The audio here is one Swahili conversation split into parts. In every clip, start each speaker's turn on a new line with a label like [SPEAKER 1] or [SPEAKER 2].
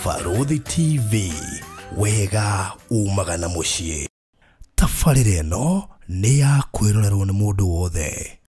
[SPEAKER 1] Farodhi TV, wega umagana mushie. Tafarire no ni ya kwirorerwo ni mundu wothe.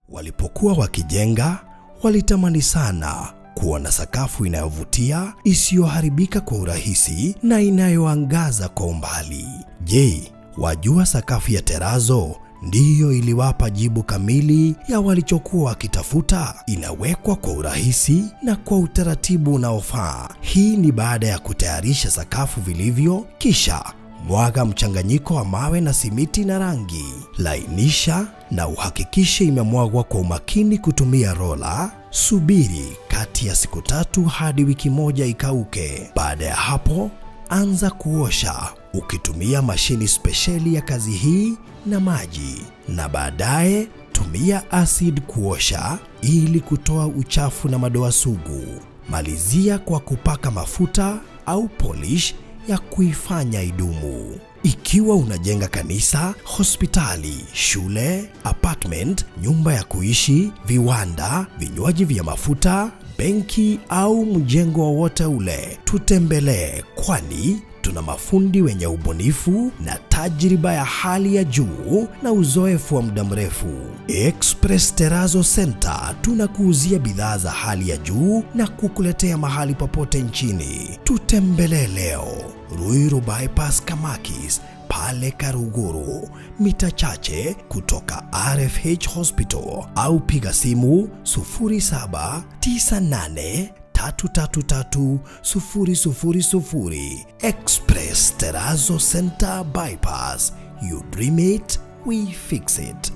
[SPEAKER 1] Walipokuwa wakijenga, walitamani sana kuona sakafu inayovutia, isiyoharibika kwa urahisi na inayoangaza kwa umbali. Je, wajua sakafu ya terazo ndiyo iliwapa jibu kamili ya walichokuwa wakitafuta? Inawekwa kwa urahisi na kwa utaratibu unaofaa. Hii ni baada ya kutayarisha sakafu vilivyo, kisha mwaga mchanganyiko wa mawe na simiti na rangi. Lainisha na uhakikishe imemwagwa kwa umakini kutumia rola. Subiri kati ya siku 3 hadi wiki 1 ikauke. Baada ya hapo, anza kuosha ukitumia mashini spesheli ya kazi hii na maji, na baadaye tumia acid kuosha ili kutoa uchafu na madoa sugu. Malizia kwa kupaka mafuta au polish ya kuifanya idumu. Ikiwa unajenga kanisa, hospitali, shule, apartment, nyumba ya kuishi, viwanda, vinywaji vya mafuta, benki au mjengo wowote ule, tutembelee, kwani tuna mafundi wenye ubunifu na tajriba ya hali ya juu na uzoefu wa muda mrefu. Express Terazo Center tunakuuzia bidhaa za hali ya juu na kukuletea mahali popote nchini. Tutembelee leo, Ruiru Bypass Kamakis, pale Karuguru, mita chache kutoka RFH Hospital, au piga simu 0798 333 Express Terazo Center Bypass. You dream it, we fix it.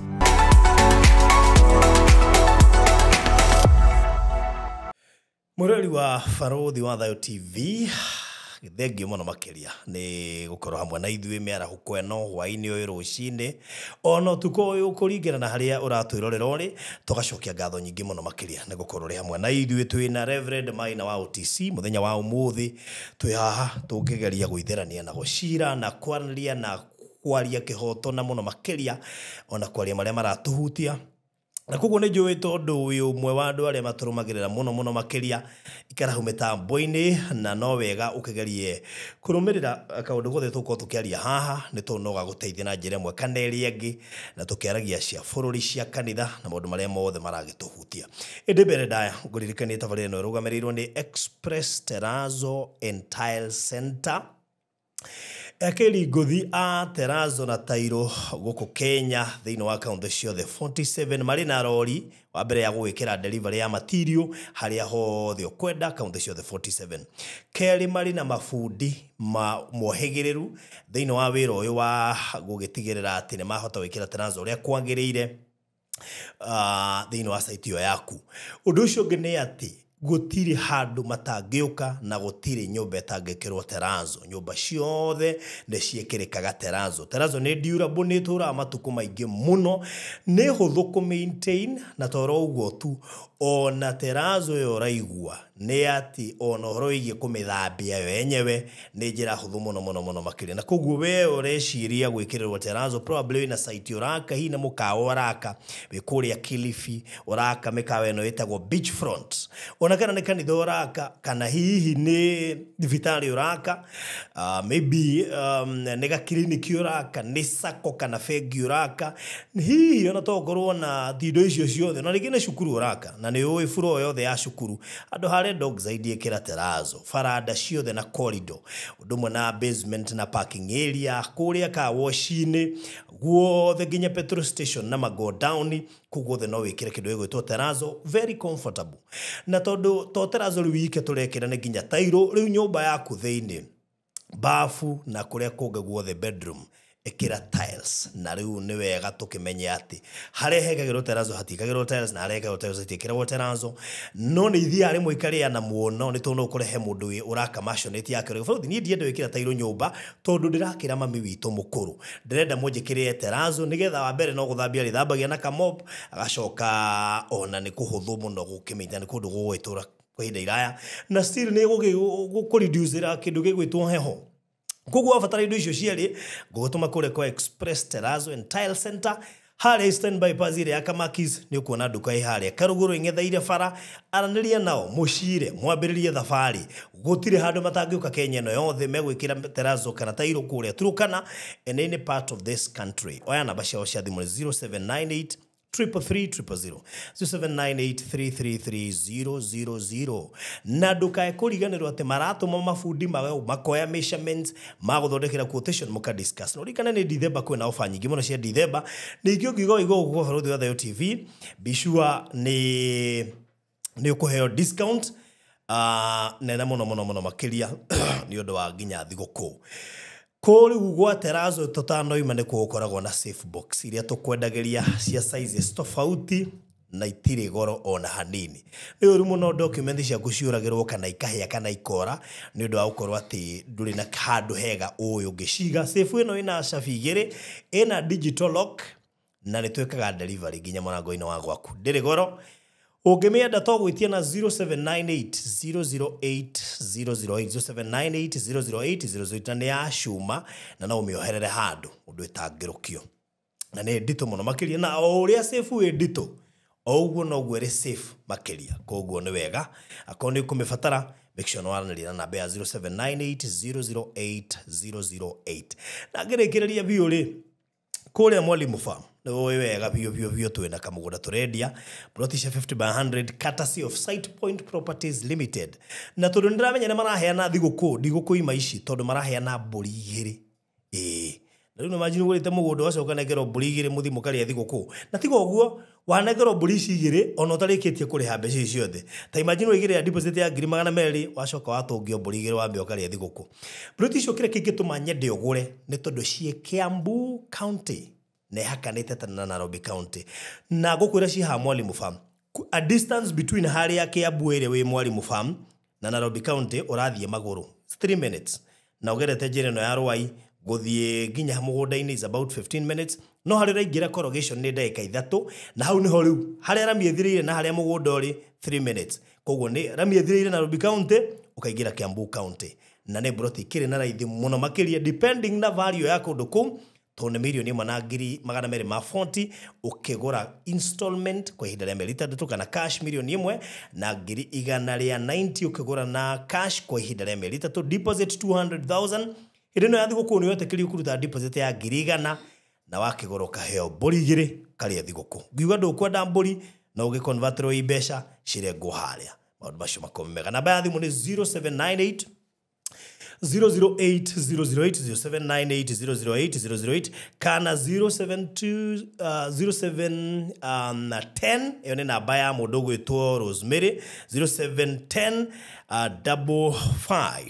[SPEAKER 1] Murali wa Farodhi wa Thayo TV, thengio muno makiria ni gukorwo hamwe na ithuĩ mĩarahuko ĩno hwainĩ ũyũ rũcinĩ ono tuko ũyũ kũringana na harĩa ũratwĩrorera ũrĩ, tugacokia ngatho nyingĩ muno makiria nĩ gukorwo ri hamwe na ithuĩ twĩna Reverend Maina wa OTC muthenya wa ũmũthĩ. Twĩ haha tũngĩgeria gũitherania na gũcira na kwaria na kwaria kĩhoto na muno makiria, ona kwaria marĩa maratuhutia. Na koguo nĩ njũĩ tondũ wĩ ũmwe wa andũ arĩa matũrũmagĩrĩra muno makiria ikarahu mĩtambo-inĩ, na no wega ũkĩgerie kũrũmĩrĩra kaũndũ gothe tũkorwo tũkĩaria haha, nĩ tondũ no gagũteithia na njĩra ĩmwe kana ĩrĩa ĩngĩ, na tũkĩaragia cia bũrũri, cia kanitha na maũndũ marĩa mothe maragĩtũhutia. Ĩndĩ mbere ndaya ngũririkanie tabarĩra ĩno ĩrũgamĩrĩirwo nĩ Express Terazo and Tile Center. Akeli ngothi a Terazo na tairo gũkũ Kenya thĩinĩ wa kaunti ciothe 47 marĩ na rori wa mbere ya gwĩkĩra delivery ya material harĩa hothe ũkwenda kaunti ciothe 47. Kerĩ marĩ na mafundi mohĩgĩrĩru thĩinĩ wa wĩra ũyũ wa gũgĩtigĩrĩra atĩ nĩ mahota gwĩkĩra Terazo ũrĩa kwagĩrĩire thĩinĩ wa site ĩyo yaku. Ũndũ ũcio ũngĩ nĩ atĩ gũtirĩ handũ matangĩũka na gũtirĩ nyũmba ĩtangĩkĩrwo Terazo. Nyũmba ciothe nĩ ciĩkĩrĩkaga Terazo. Terazo nĩ durable, nĩ tũraga matukũ maingĩ mũno, nĩ hũthũ kũ maintain, na toro ũguo tu ona Terazo yo raigua nĩ ati ona ũhoro wĩgiĩ kũmĩthambia yo yenyewe nĩ njĩra hũthũ mũno makĩria. Na koguo we ũreciria gwĩkĩrĩrwo Terazo, probably na site ũraka hihi na mũkawa ũraka wĩ kũrĩa Kilifi, ũraka mĩkawa ĩno ĩtagwo Beachfront, ona kana nĩ kanitha ũraka, kana hihi nĩ thibitarĩ ũraka, maybe nĩ gakliniki ũraka, nĩ sako kana bengi ũraka, hihi ona tokorwo na thindo icio ciothe, na rĩngĩ nĩ cukuru ũraka na nĩ ũĩ floor yothe ya cukuru andũ harĩ dog zaidi ĩkĩra Terazo, farada ciothe na corridor, ũndũ ũmwe na basement na parking area, kũrĩa ka wash-inĩ guothe nginya petrol station na go down, kuguothe no wĩkĩre kĩndũ gĩgwĩtwo Terazo, very comfortable. Na tondũ to Terazo rĩu ike tũrekĩra nĩ nginya tairo, rĩu nyũmba yaku thĩinĩ, bafu na kũrĩa kũngĩ guothe bedroom ekira tiles, na rĩu nĩ wega tũkĩmenye atĩ harĩa hekagĩrwo Terazo hatikagĩrwo tiles, na harĩa hekagĩrwo tiles hatikagĩrwo Terazo. No nĩ ithiaga rĩmwe ikaria na muono, nĩ tondũ no ũkore he mũndũ ũraka masionate yake. Bũrũthi niĩ ndienda gwĩkĩra tairo nyũmba tondũ ndĩrakĩra mami witũ mũkũrũ, ndĩrenda mũnjĩkĩrĩre Terazo nĩgetha wa mbere no gũthambia rĩthambagia na kamop, agacoka ona nĩ kũhũthũ mũno gũkĩmenya nĩ kũndũ gũgwĩtũra kwa ihinda iraya, na still nĩ gũkũreducera kĩndũ gĩgwĩtwo heho. Koguo abatara indo icio ciarĩ gũgũtũma kũrĩa kwa Express Terazo and Tile Center Harĩa Eastern Bypass ile ya Kamakis nĩ kuona nduka harĩa Karuguru ing'etheire bara aranĩria nao mũcire mwambĩrĩrie thabarĩ gũtirĩ handũ matangĩũka Kenya ĩno yothe megwĩkĩra terazo kana tairo kũrĩa Turkana in any part of this country. Oya namba ciao cia thimũ 0798 33300 0798333000 na ndukae kũriganĩrwo atĩ maratũma mabundi makoya measurements magũthondekera quotation mũka discuss no rikana nĩ December kwĩna ofa nyingĩ mũno cia December ningĩ ũngĩgo gũkũ Barũthi wa Thayo TV bishua nĩ ũkũheo discount nene mũno makĩria nĩ ũndũ wa nginya thigũkũ kũrĩ gwa terazo totanoima nĩ kũkoragwo na safe box iria tũkwendagĩria cia sizes tofauti na itirĩ goro ona hanini nĩ ũru mũno document cia gũciũragĩrwo kana ikahĩa kana ikora nĩ ũndũ wa gũkorwo atĩ ndũrĩ na handũ hega ũyũ ũngĩciga safe ĩno ĩna cabi igĩrĩ ĩna digital lock na nĩ twĩkaga delivery nginya mũrango-inĩ wa gwaku ndĩrĩ goro ũngĩmĩenda to gwĩtia na 0798008008 na nĩ ya cuma na no ũmĩoherere handũ ũndũ ĩtangĩrũkio na nĩ nditũ mũno makĩria na o ũrĩa safe ĩ nditũ o ũguo noguo ĩrĩ safe makĩria koguo nĩ wega akorwo nĩ ũkũmĩbatara make sure nĩwaranĩria na namba ya 0798008008 na ngĩrĩkĩrĩria biũ rĩ kũrĩa Mwalimu Farm nĩ wega biũ twĩna kamũgũnda tũrendia plot cia 50 by 100 courtesy of Site Point Properties Limited na tondũ nĩndĩramenya nĩ maraheana thigũkũ ima ici tondũ maraheana mbũri igĩrĩ na rĩu imagine ũgũrĩte mũgũnda wacoka nengerwo mbũri igĩrĩ mũthimo karĩa thigũkũ na tiga ũguo wanengerwo mbũri ici igĩrĩ ona ũtarĩkĩtie kũrĩha mbeca ici ciothe ta imagine ũigĩre ya deposit ya 200,000 wacoka watũngio mbũri igĩrĩ wambia ũkarĩa thigũkũ plot icio kĩrĩa kĩngĩtũma nyende ũgũre nĩ tondũ ciĩ Kiambu County ne hakanĩte tena na Nairobi County na gũkwĩra ci ha Mwalimu Farm a distance between harĩa Kiambu ĩrĩa wĩ Mwalimu Farm na Nairobi County ũrathiĩ magũrũ 3 minutes na ũgerete njĩra ĩno ya Rũai gũthiĩ nginya mũgũnda-inĩ is about 15 minutes no harĩ ũraingĩra corrugation nĩ ndagĩka 3 na hau nĩho rĩu harĩa rami ĩthirĩire na harĩa mũgũnda ũrĩ 3 minutes koguo nĩ rami ĩthirĩire Nairobi County ũkaingĩra Kiambu County na nĩ broti kĩrĩ na raithi mũno makĩria depending na value ya kũndũ kũu tone milioni 1,240 ukigura installment kwa ihinda rĩa mĩeri 3 kana cash milioni 1 na 190 ukigura na cash kwa ihinda rĩa mĩeri 3 deposit 200,000 ĩrĩno ya thigũkũ nĩ yotekĩrio kũruta deposit ya 100 na wakigura ukaheo mbũri igĩrĩ karĩa thigũkũ ngiuga ndũkwenda mbũri na ũgĩconvertĩrwo i mbeca cirengwo harĩa maũndũ macio makomega namba ya thimũ nĩ 0798 008 kana 0710 iyo ni namba ya mũndũ gwĩtwo Rosemary 0710 55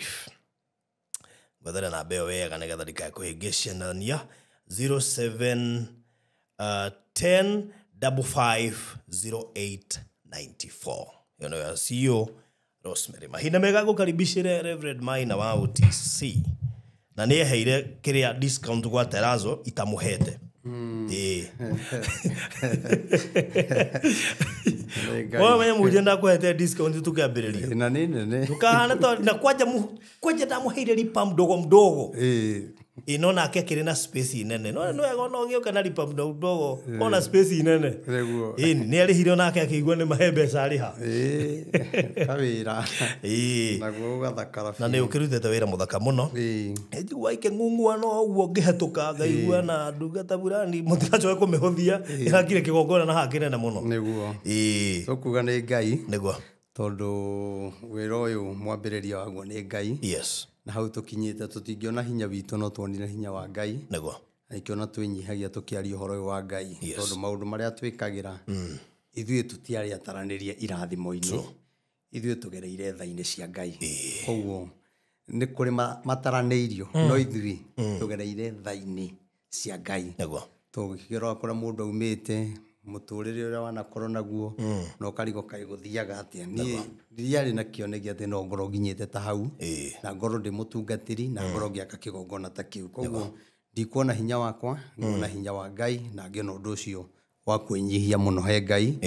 [SPEAKER 1] gwethera namba ĩyo wega nĩgetha ndikaĩkũhĩngĩcanania 0710 550894 iyo nĩyo CEO Rosemary mahinda mega gũkaribicĩre Reverend Maina wa OTC na nĩ eheire kĩrĩa discount gwa terazo itamũhete wewe mujenda kuhete discount tukĩambĩrĩria
[SPEAKER 2] na nini
[SPEAKER 1] tukahana to na kwaja ndamuheire lipa mdogo ino nake akĩrĩ na space nene no ego no gĩoka na lipa mdogo ona space nene nĩ arĩhire nake akĩigua nĩ mahe mbeca arĩha
[SPEAKER 2] kawĩra naguo ũgathakara
[SPEAKER 1] na nĩ ũkĩrutĩte wĩra mũthaka mũno njigua ikĩng'ung'ua no ũguo ngĩhetũka ngaigua na ndungata burani mũtikacoke kũmĩhũthia ĩrakire kĩgongona na hakĩnene mũno
[SPEAKER 2] nĩguo tũkuga nĩ Ngai
[SPEAKER 1] nĩguo
[SPEAKER 2] tondũ wĩra ũyũ mwambĩrĩria waguo nĩ Ngai
[SPEAKER 1] yes
[SPEAKER 2] na hau tũkinyĩte tũtingĩona hinya witũ no tuonire hinya wa Ngai
[SPEAKER 1] nĩguo
[SPEAKER 2] aikĩona twĩnyihagia tũkĩaria ũhoro ũyũ wa Ngai tondũ maũndũ marĩa twĩkagĩra ithuĩ tũtiarĩ ataranĩria irathimo-inĩ ithuĩ tũgereire tha-inĩ cia Ngai koguo nĩ kũrĩ mataranĩirio no ithuĩ tũgereire tha-inĩ cia Ngai
[SPEAKER 1] nĩguo
[SPEAKER 2] tũgĩkĩrora kũrĩa mũndũ aumĩte mũtũrĩre ũrĩa wanakorwo naguo no karigũ kaĩ gũthiaga atĩa niĩ ndiarĩ na kĩonegia atĩ no ngorwo nginyĩte ta hau na ngorwo ndĩ mũtungatĩri na ngorwo ngĩaka kĩgongona ta kĩu koguo ndikuona hinya wakwa nguona hinya wa Ngai na ngĩona ũndũ ũcio wa kwĩnyihia mũno he Ngai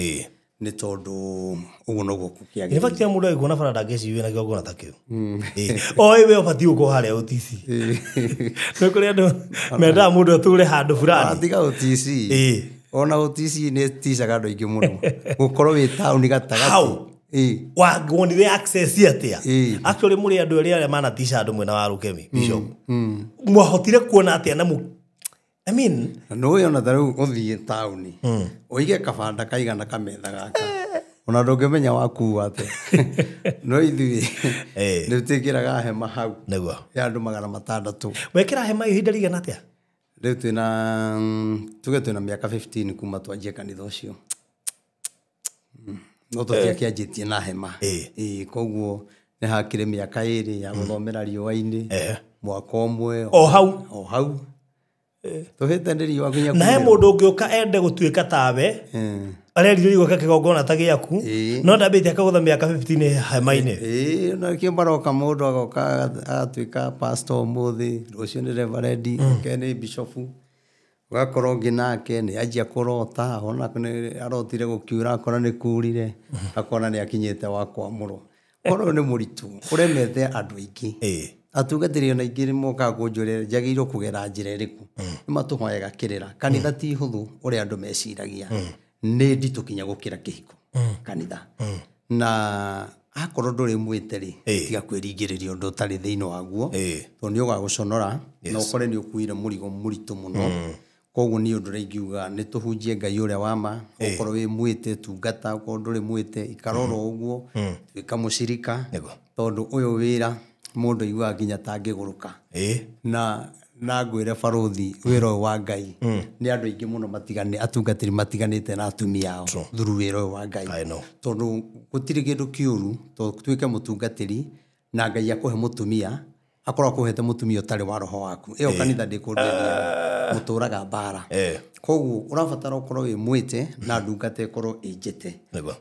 [SPEAKER 2] nĩ tondũ ũguo noguo kũkĩagĩrĩire
[SPEAKER 1] in fact ya mũndũ agĩkuona bara ndangĩciũĩ na kĩgongona ta kĩu oĩ we ũbatiĩ gũkorwo harĩa OTC nĩ kũrĩ andũ mendaga mũndũ atũre handũ fulani
[SPEAKER 2] atiga OTC ona OTC nĩ ticaga andũ aingĩ mũno gũkorwo wĩ taũni gatagatĩ
[SPEAKER 1] wonire access atia actually muri andu arĩa mana tisha andu mwena wa Rukemi Bishop mwahotire kuona atia na I mean
[SPEAKER 2] no yo na daru uthie taũni oige kabanda kaigana kametha gaka ona ndũngĩmenya wakuua atĩa no ithuĩ nĩ tũkĩraga hema hau
[SPEAKER 1] nĩguo
[SPEAKER 2] ya andũ 600
[SPEAKER 1] wekĩra hema ihinda rigana atĩa
[SPEAKER 2] rĩu twĩna mĩaka 15 kuma twanjie kanitha ũcio no tũtiakĩanjĩtie na hema koguo nĩ hakĩrĩ mĩaka 2 ya gũthomera riũa-inĩ mwaka ũmwe
[SPEAKER 1] o hau
[SPEAKER 2] tũhĩte nĩ riũa nginya
[SPEAKER 1] na he mũndũ ũngĩũka ende gũtuĩka tawe arerirwo gwĩka kĩgongona ta gĩaku no ndambĩte akagũtha mĩaka 15 hema-inĩ
[SPEAKER 2] na kĩo baroka mũndũ agoka agatuĩka pastor ũmũthĩ rũciũ nĩ reverend ke nĩ bishop ugakorwo ngi nake nĩ anjia kũrota ona arotire gũkiura akona nĩ kurire akona nĩ akinyĩte wa kwamũrwo korwo nĩ mũritũ ũremete andũ aingĩ atungatĩri ona aingĩ mokaga kũnjũrĩra njagĩrĩirwo kũgera njĩra ĩrĩkũ nĩ matũhoyaga kĩrĩra kanitha ti hũthũ ũrĩa andũ meciragia nĩ nditũ kinya gũkĩra kĩhiko kanitha na akorwo ndũrĩ mwĩte rĩ tiga kwĩringĩrĩria ũndũ ũtarĩ thĩinĩ waguo tondũ nĩ ũgagũconora na ũkore nĩ ũkuire mũrigo mũritũ mũno koguo niĩ ũndũ ũrĩa ingiuga nĩ tũhunjie Ngai ũrĩa wa ma ũkorwo wĩ mwĩte tungata ũkorwo ndũrĩ mwĩte ikarora ũguo twĩka mũcirika tondũ ũyũ wĩra mũndũ aiguaga nginya tangĩgũrũka na ngwĩre barothi wĩra ũyũ wa Ngai nĩ andũ aingĩ mũno atungatĩri matiganĩte na atumia ao through wĩra ũyũ wa Ngai tondũ gũtirĩ kĩndũ kĩũru tondũ tuĩke mũtungatĩri na Ngai akũhe mũtumia akorwo akũhete mũtumia ũtarĩ wa roho waku ĩyo kanitha ndĩkũndeithia mũtũraga mbara koguo ũrabatara ũkorwo wĩ mwĩte na ndungata ĩkorwo ĩnjĩte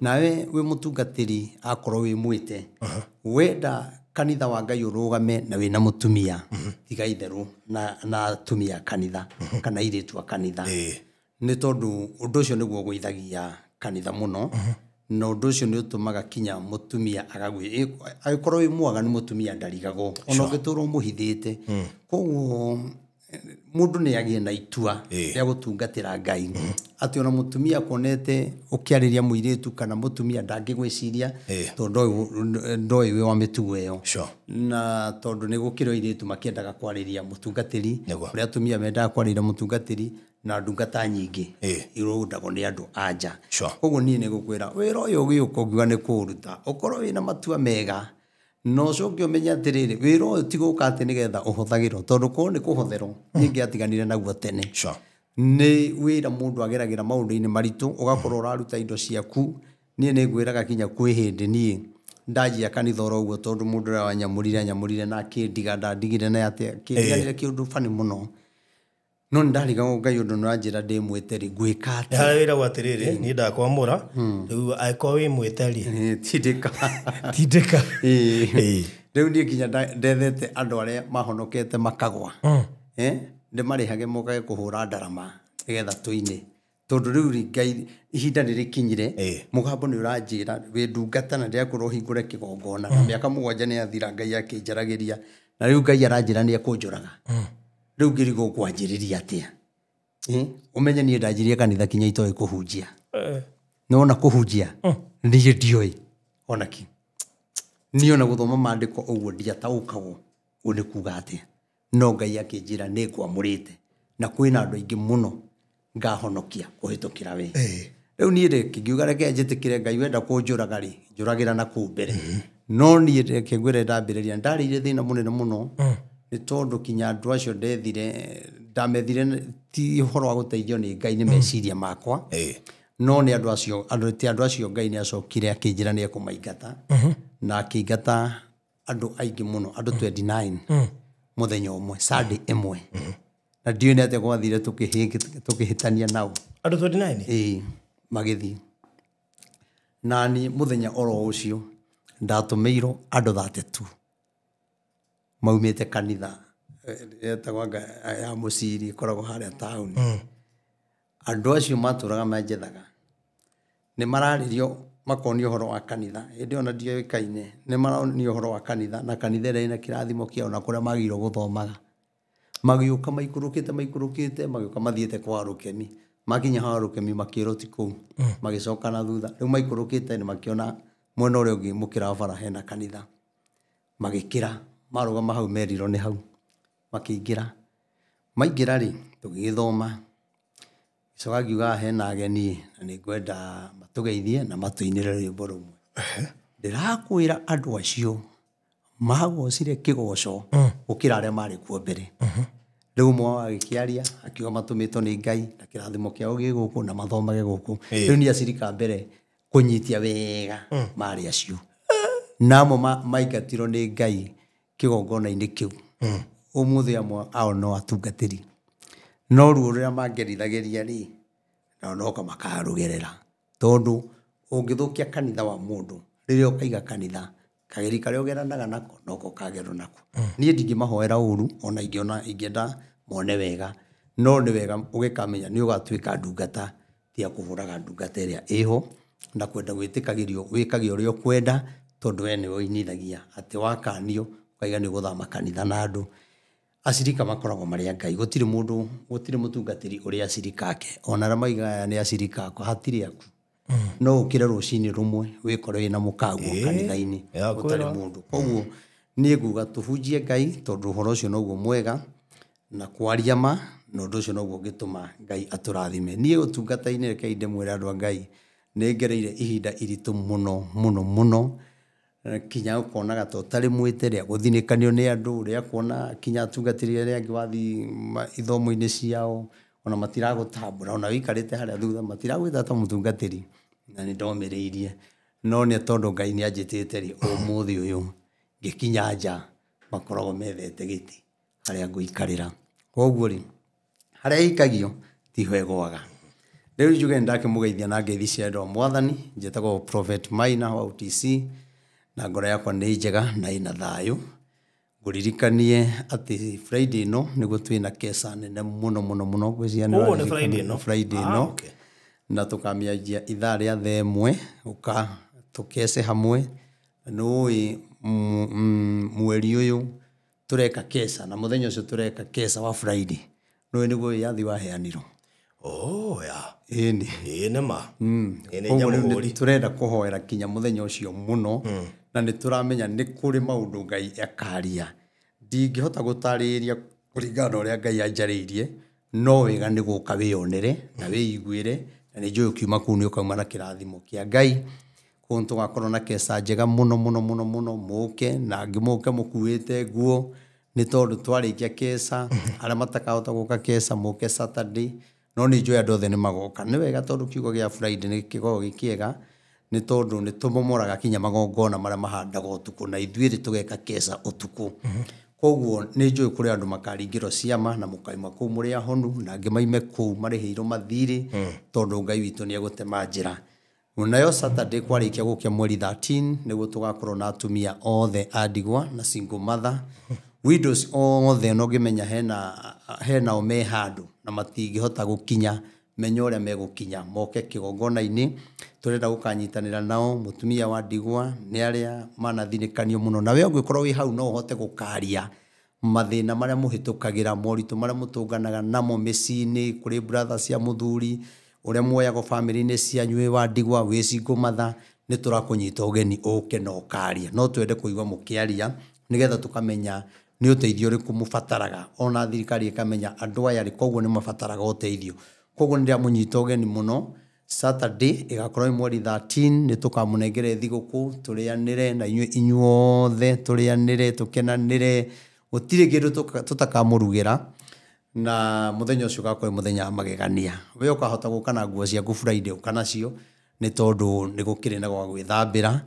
[SPEAKER 2] nawe wĩ mũtungatĩri akorwo wĩ mwĩte wenda kanitha wa Ngai ũrũgame na wĩna mũtumia tiga itherũ na atumia kanitha kana airĩtu a kanitha nĩ tondũ ũndũ ũcio nĩguo ũgũithagia kanitha mũno na ũndũ ũcio nĩ ũtũmaga kinya mũtumia agĩkorwo wĩ mwaganu mũtumia ndarigagwo ona ũngĩtũrwo mũhithĩte koguo mũndũ nĩ agĩe na itua rĩa gũtungatĩra Ngai atĩ ona mũtumia kuonete ũkĩarĩria mũirĩtu kana mũtumia ndangĩgwĩciria tondũ ndoĩ wĩ wa mĩtugo ĩyo na tondũ nĩ gũkĩrĩ airĩtu makĩendaga kwarĩria mũtungatĩri ũrĩa atumia mendaga kwarĩria mũtungatĩri na ndungata nyingĩ irũndagwo nĩ andũ anja koguo niĩ nĩ gũkwĩra wĩra ũyũ ũgĩũka ũngiuga nĩ kũũruta ũkorwo wĩna matua mega no coke ũmenye atĩrĩrĩ wĩra ũyũ ti gũka atĩ nĩgetha ũhũthagĩrwo tondũ korwo nĩ kũhũtherwo nĩngĩatiganire naguo tene nĩ wĩra mũndũ ageragĩra maũndũ-inĩ maritũ ũgakorwo ũraruta indo ciaku niĩ nĩ ngwĩraga kinya kwĩ hĩndĩ niĩ ndanjia kanitha oro ũguo tondũ mũndũ ũrĩa wanyamũrire na akĩndiga ndandigire na atĩa kĩndiganire kĩũndũ bani mũno no ndarigagwo Ngai ũndũ nĩwanjĩra ndĩ mwĩte rĩ ngwĩka atĩa
[SPEAKER 1] harĩa wĩra gwatirĩrĩ niĩ ndakwamũra rĩu angĩkorwo wĩ mwĩte rĩ tindĩka
[SPEAKER 2] rĩu niĩ nginya ndethete andũ arĩa mahonokete makagwa ndĩmarĩhage mokage kũhũra ndarama nĩgetha tũine tondũ rĩu Ngai ihinda nĩrĩkinyire mũgambo nĩ ũranjĩra wĩ ndungata na ndĩakorwo hingũre kĩgongona na mĩaka 7 nĩ yathira Ngai akĩnjaragĩria na rĩu Ngai aranjĩra nĩ ekũnjũraga rĩu ngĩrigwo kwanjĩrĩria atĩa ũmenye niĩ ndanjĩrĩrie kanitha kinya itoĩ kũhunjia nona kũhunjia niĩ ndiũĩ onaki niĩ ona gũthoma maandĩko ũguo ndiataũkagwo nĩ kuuga atĩa no Ngai akĩnjĩra nĩ ngwamũrĩte na kwĩna andũ aingĩ mũno ngahonokia kũhĩtũkĩra we rĩu niĩ rĩngĩ ngiuga reke njĩtĩkĩre Ngai wenda kũnjũraga rĩ njũragĩra na kũu mbere no niĩ reke ngwĩre ndambĩrĩria ndarĩire thĩna mũnene mũno nĩ tondũ kinya andũ acio ndamethire ti ũhoro wa gũteithio nĩ Ngai nĩ meciria makwa no nĩ andũ acio Ngai nĩ acokire akĩnjĩra nĩ ekũmaingata na akĩingata andũ aingĩ mũno andũ 29 mũthenya ũmwe Sunday ĩmwe na ndiũĩ nĩ atĩa gwathire tũkĩhĩtania nao
[SPEAKER 1] andũ 29
[SPEAKER 2] magĩthiĩ na niĩ mũthenya oro ũcio ndatũmĩirwo andũ 32 maumĩte kanitha etagwo ya mũciri ĩkoragwo harĩa taũni andũ acio matũraga menjethaga nĩ mararĩrio makonio ũhoro wa kanitha hĩndĩ ona ndioĩkaine nĩ maronio ũhoro wa kanitha na kanitha ĩrĩa ĩna kĩrathimo kĩao na kũrĩa magĩrĩirwo gũthomaga magĩũka maikũrũkĩte magĩũka mathiĩte kwa Rukemi makinya harukemi makiroti kou magicoka na thutha riu maikurukite ni makiona mwena uria ungi mukira bara hena kanitha magikira marugama hau meriro ni hau makiingira maingira ri tugithoma gicoka ngiuga hena ageni na ni ngwenda matugeithie na matuinire rwimbo rumwe ndirakwira andu acio magocire kigoco gukira aria mari kuo mbere riu mwa agikiaria akiuga matumitwo ni Ngai na kirathimo kiao giguku na mathomage guku riu ni acirika mbere kunyitia wega mari acio namo maingatiro ni Ngai kigongona-ini kiu umuthi amwe ao no atungatiri no ruo ruria mangerithagiria ri no makarugerera tondu ungithukia kanitha wa mundu riria ukaiga kanitha kageri karia ugeranaga nako noko kagerwo nako nie ndingimahoera uru ona ingenda mone wega no ni wega ugikamenya ni ugatwika ndungata tia kuhuraga ndungata iria iho na kwenda gwitikagirio wikage uria kwenda tondu we ni uinithagia ati wakanio ukaiga ni guthama kanitha na andu acirika makoragwo mari Ngai gutire mutungatiri uria acirika ake ona ramaiga ni acirika ko hatiri aku no ukire rucini rumwe wikore wina mukaguo kanitha-ini utari mundu koguo nie nguga tubunjie Ngai tondu horo ucio noguo mwega na kwaria ma no ndu ucio noguo gituma Ngai aturathime nie utungata-ini reke inde mwire andu a Ngai ni ngereire ihinda iritu muno kinya ukonaga totari mwite ria guthinikanio ni andu ria kuona kinya atungatiri ria ngiwathi ithomo-ini ciao ona matiragutambura ona wikarite haria thutha matiragwita ta mutungatiri na ni ndomereirie no ni tondu Ngai ni anjitite ri umuthi uyu ngikinya nja makoragwo methete giti haria nguikarira koguo ri haria ikagio tiho egwaga riu njuge ndakimugeithia na ngeithi cia ndo mwathani njitagwo Prophet Maina wa UTC na ngoro yakwa ni njega na ina thayu nguririkanie ati Friday no niguo twina kesa nene muno gwiciana
[SPEAKER 1] ni
[SPEAKER 2] Friday no na tukamiajia ithaa ria themwe uka tukese hamwe nui mweri uyu tureka kesa na muthenya ucio tureka kesa wa Friday nui niguo yathi wa heaniro ini
[SPEAKER 1] ma
[SPEAKER 2] ini turenda kuhoera kinya muthenya ucio muno na ni turamenya ni kuri maundu Ngai akaria ndingihota gutariria kuringana uria Ngai anjariirie no wega ni guka wionere na wiiguire na ni njui kiuma kuu ni ukauma na kirathimo kia Ngai kuntu gakorwo na kesa njega muno muke na ngimuke mukuite nguo ni tondu twarikia kesa aria matakahota guka kesa muke Saturday no ni njui andu othe ni magoka ni wega tondu kiugo gia Friday ni kigogo gikiega ni tondu ni tumomoraga kinya magongona maria mahandaga utuku na ithuiri tugeka kesa utuku koguo ni njui kuri andu makaringiro ciama na mukaima kuu muri ahonu na ngimaime kuu marihiirwo mathiri tondu Ngai witu ni egutema njira nayo Saturday kwarikia gukia mweri 13 niguo tugakorwo na atumia othe andigwa na single mother widows othe no ngimenya hena o me handu na matingihota gukinya menyo uria megukinya moke kigongona-ini turenda gukanyitanira nao mutumia wa ndigwa ni aria manathinikanio muno na we ungikorwo wi hau no uhote gukaria mathina maria muhitukagira moritu maria mutunganaga namo micini kuri brother cia muthuri uria muoyago family-ini cianyu wa ndigwa wi single mother ni turakunyita ugeni uke no karia no twende kuigwa mukiaria nigetha tukamenya ni uteithio riku mubataraga ona thirikari ikamenya andu aya ri koguo ni mabataraga uteithio koguo ndia munyita ugeni muno Saturday igakorwo mweri 13 ni tukamunengere thiguku turianire na inyuothe turianire tukenanire gutire kindu tutakamurugira na muthenya ucio gakorwo muthenya magegania we ukahota guka na nguo cia Friday ukanacio ni tondu ni gukire na gwa gwithambira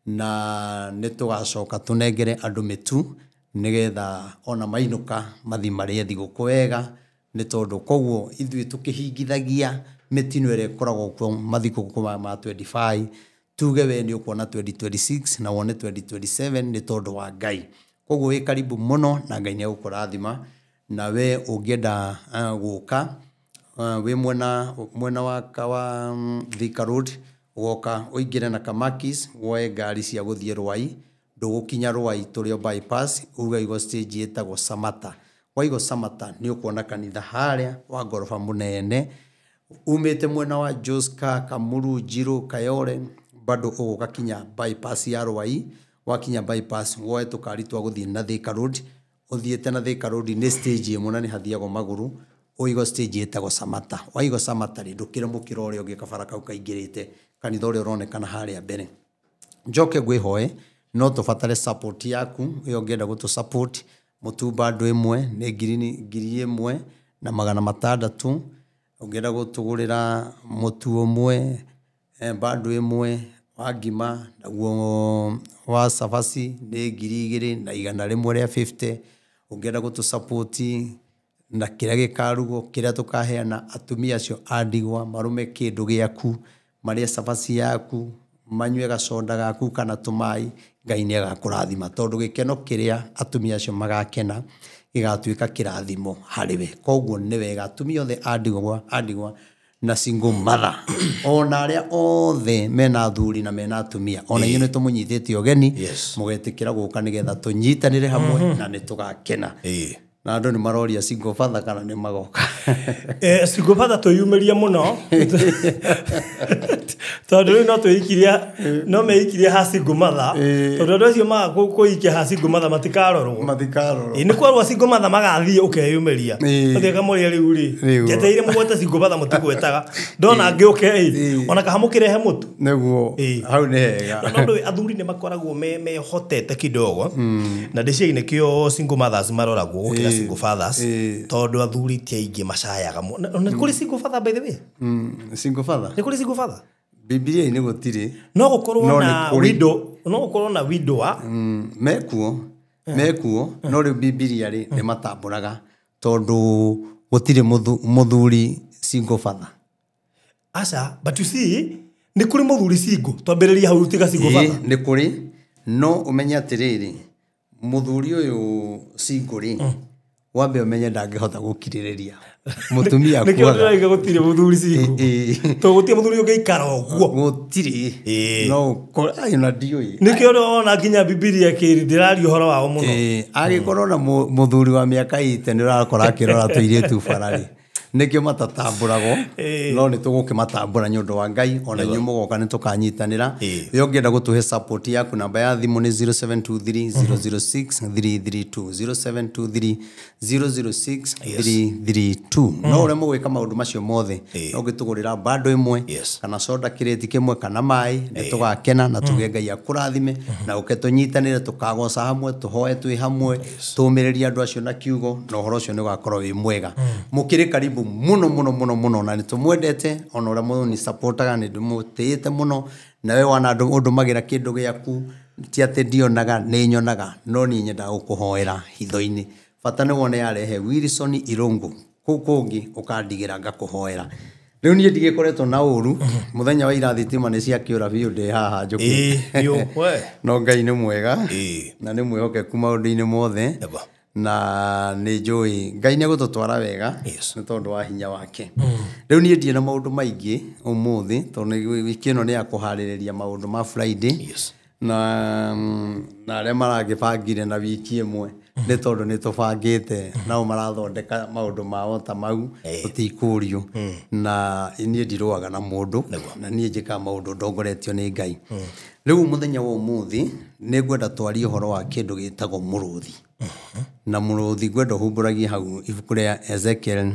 [SPEAKER 2] na ni tugacoka tunengere andu mitu nigetha ona mainuka mathi maria thiguku wega ni tondu koguo ithui tukihingithagia mitino ire koragwo kwa mathiko ma 25 tuge we ni ukuona 2026 na wone 2027 ni tondu wa Ngai koguo wi karibu muno na Ngai ni agukurathima na we ungienda guka we mwena wa Thika Road ugoka uingire na Kamakis woe ngari cia guthie Rwai ndugukinya Rwai turio bypass uga igo stage etagwo Samata waigo Samata ni ukuona kanitha haria wa gorofa munene umite mwena wa Joska, Kamuru, Jiro, Kayole bado ugakinya bypass ya Rwai wakinya bypass woe tukari twa guthie na Thika Road uthiete na Thika Road ni stage imwe ni hathiago maguru uigo stage etago Samata waigo Samata ri ndukire mukiro uri ugi kabara kau kaingirite kanitha uri uronekana haria mbere njoke ngwihoe no tubatare support yaku iyo ngenda gutu support mutumba ndu imwe ni ngiri imwe na 600 ungenda gutugurira mutu umwe bado imwe wa ngima naguo wa savasi ni 200 na 150 ungenda gutu support na kira gikarugo kira tukaheana atumia acio andigwa marume kindu giaku maria savasi yaku manywe gacoda gaku kana tumai Ngai ni agakurathima tondu gikeno kiria atumia acio magakena igatuika kirathimo hariwe koguo ni wega atumia othe andigwa na single mother ona aria othe mena thuri na mena atumia ona iyo ni tumunyithite ogeni mugetikira guka nigetha tunyitanire hamwe na ni tugakena na andu ni maroria single father kana ni magoka
[SPEAKER 1] single father tuyumiria muno tondu no tuikiria no meikiria ha single mother tondu andu acio maga kuikia ha single mother matikarorwo ni kwarwa single mother magathie ukeyumiria uthie kamuria riu ri jeteire mugweta single mother mutigwetaga ndona ngiuke ona kahamukire he mutu
[SPEAKER 2] neguo hau ni hega
[SPEAKER 1] tondu athuri ni makoragwo me hotete kidogo na ndiciine kio single mothers maroragwo gukira single fathers tondu athuri ti aingi macayaga na kuri single father by the way
[SPEAKER 2] single father
[SPEAKER 1] ni kuri single father
[SPEAKER 2] Biblia ni gutiri
[SPEAKER 1] no gukorwo na widow
[SPEAKER 2] mekuo no ri Biblia ri ni matamburaga tondu gutiri muthuri single father
[SPEAKER 1] asa but you see ni kuri muthuri single twambiriria hau tiga single father
[SPEAKER 2] ni kuri no umenya atiriri muthuri uyu single ri wambe umenye ndangihota gukiririria mutumia kwa
[SPEAKER 1] nikio ndiraga gutire muthuri single to gutie muthuri ungeikara ogwo
[SPEAKER 2] gutire no ko ayuna ndioi
[SPEAKER 1] nikio ndona nginya Biblia kiri ndirari uhoro wao muno
[SPEAKER 2] agikorwo na muthuri wa miaka ite ni urakora kirora tuiretu farari nikio matatamburago no ni tuguke matambura nyundo wa Ngai ona nyumo goka ni tukanyitanira yo ngenda gutuhe support yaku namba ya thimu ni 0723006332 0723006332 no ure mugwika maundu macio mothe no gitugurira bado imwe kana soda kireti kimwe kana mai ni tugakena na tuge Ngai akurathime na uketunyitanire tukagoca hamwe tuhoe twi hamwe tumiriria andu acio na kiugo no horo cio ni gakorwo wi mwega mukire karibu muno na nitumwendete ona ura muno ni supportaga ni ndimutite muno na we wana undu magira kindu giaku ti ate ndionaga ni nyonaga no ni nyenda gukuhoera hitho-ini bata ni wone yarehe Wilson Irungu kungi ukandigira ngakuhoera riu ni ndigikoretwo na uru muthenya wa irathi tima ni cia kiura biu ndi haha njuki no Ngai ni mwega na ni mwihokeku maundu-ini mothe na ni njui Ngai ni gututwara wega ni tondu wa hinya wake riu ni ndie na maundu maingi umuthi tondu wiki ino ni ya kuhaririria maundu ma Friday na aria maragibangire na wiki imwe ni tondu ni tubangite nao marathondeka maundu mao ta mau tutikurio na ni ndiruaga na mundu na ni njika maundu ndongoretio ni Ngai riu muthenya wa umuthi ni ngwenda twari uhoro wa kindu gitagwo muruthi na muruthi gwenda humburagia hau ibuku ria Ezekiel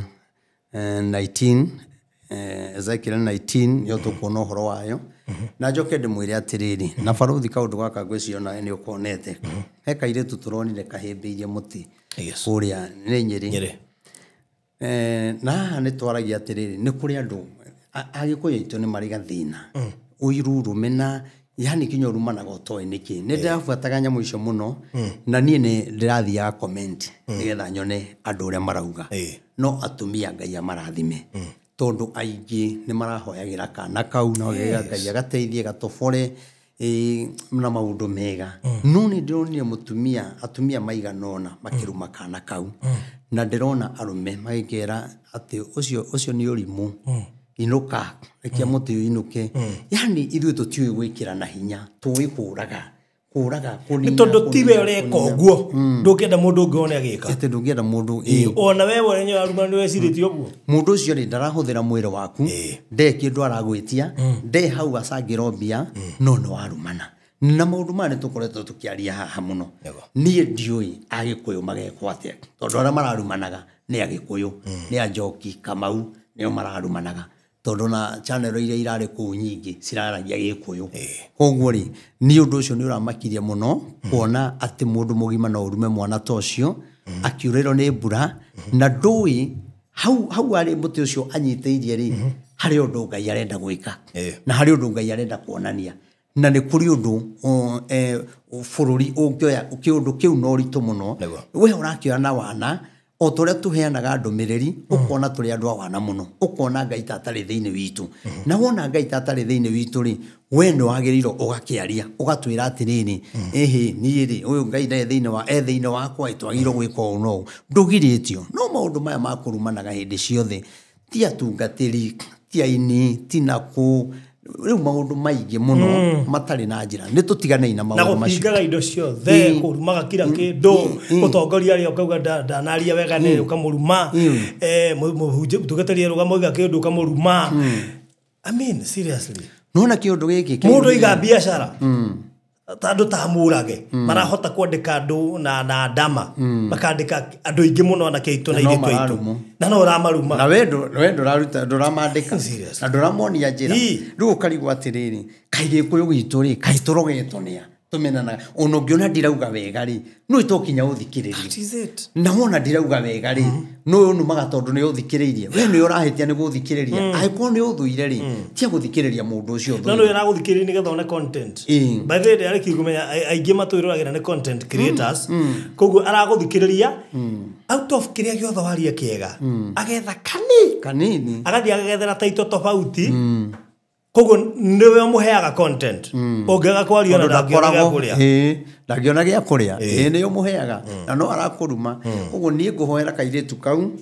[SPEAKER 2] 19 yo tukuona uhoro wayo na njoke ndimwire atiriri na baruthi kaundu gaka gwiciona ni ukonete he kaire tuturonire kahimbiirie muti uria ni Nyeri na ni twaragia atiriri ni kuri andu agikuyu itu ni mari gathina uiruru mena yani kinyoru mana gotoe niki ni ndafuataga nyamu icio muno na nie ni ndirathia comment nigetha nyone andu uria marauga no atumia Ngai amarathime tondu aingi ni marahoyagira kana kau no Ngai agateithie gatobore na maundu mega no ni ndironire mutumia atumia maiganona makiruma kana kau na ndirona arume magikera ati ucio ni urimu inuka ikia muti inuke yani ithuĩ tutiũĩ gwĩkĩra na hinya tuĩ kũraga kuraga
[SPEAKER 1] kunina tondu tiwe ureka uguo ndungenda mundu ungi one agika
[SPEAKER 2] ete ndungenda mundu
[SPEAKER 1] ona wewe wenye aruma ni weciritie uguo
[SPEAKER 2] mundu ucio ri ndarahuthira mwiri waku nde kindu aragwitia nde hau acangira mbia no no warumana na maundu mane tukoretwo tukiaria haha muno nie ndiui agikuyu magekwo atia tondu ara mararumanaga ni agikuyu ni Anjoki Kamau nio mararumanaga tondu na channel iria irari ku nyingi ciraragia gikuyu koguo ri ni undu ucio ni uramakiria muno kuona ati mundu mugima no urume mwana tocio akiurero ni mbura na ndui hau ari muti ucio anyiteirie ri hari undu Ngai arenda gwika na hari undu Ngai arenda kuonania na ni kuri undu fururi ungioya ukiundu kiu no ritu muno we urakioya na wana o tore tuheanaga ndumiriri ukona turi andu awana muno ukona Ngai tatari thiini witu na wona Ngai tatari thiini witu ri we no agiriro ugakiaria ugatwira atiriri ni ri uyu Ngai nda thiini wakwa itwagiro gwika no ndugiritio no maundu maya makurumanaga hindi ciothe ti atungatiri ti aini ti naku riu maundu maingi muno matari na njira ni tutiganei na maundu
[SPEAKER 1] macio na gutingaga indo ciothe kurumaga kila kindu utongoria ria ukauga ndanaria wega ni ukamuruma tugeteria rugamoiga kindu ukamuruma I mean seriously
[SPEAKER 2] nona kiundu giki
[SPEAKER 1] mundu iga biashara tandu tamurage marahota kwandika andu na ndama makandika andu ingi muno na keitu na iritu itu na no ramaruma
[SPEAKER 2] na wendo raruta nduramandika na nduramonia njira riu ukarigwa atiriri kaige kuyu gitu ri kaiturogetwo nia tumenana ono ngiona ndirauga wega ri no itokinya uthikiririe na wona ndirauga wega ri no numaga tondu ni uthikiririe we ni urahitia ni guthikiriria aiko ni uthuire ri tia guthikiriria mundu ucio
[SPEAKER 1] no no ira guthikiriria nigetha one content by the way ari kigumenya aingi matwiruragira ni content creators koguo araguthikiriria out of kiria giothe waria kiega agetha kanini agathi agethera taito tofauti koguo niwe muheaga content ongaga kwaria na ndagiona kuria
[SPEAKER 2] ndagiona gia kuria ni umuheaga na no arakuruma koguo nie nguhoera kairitu kau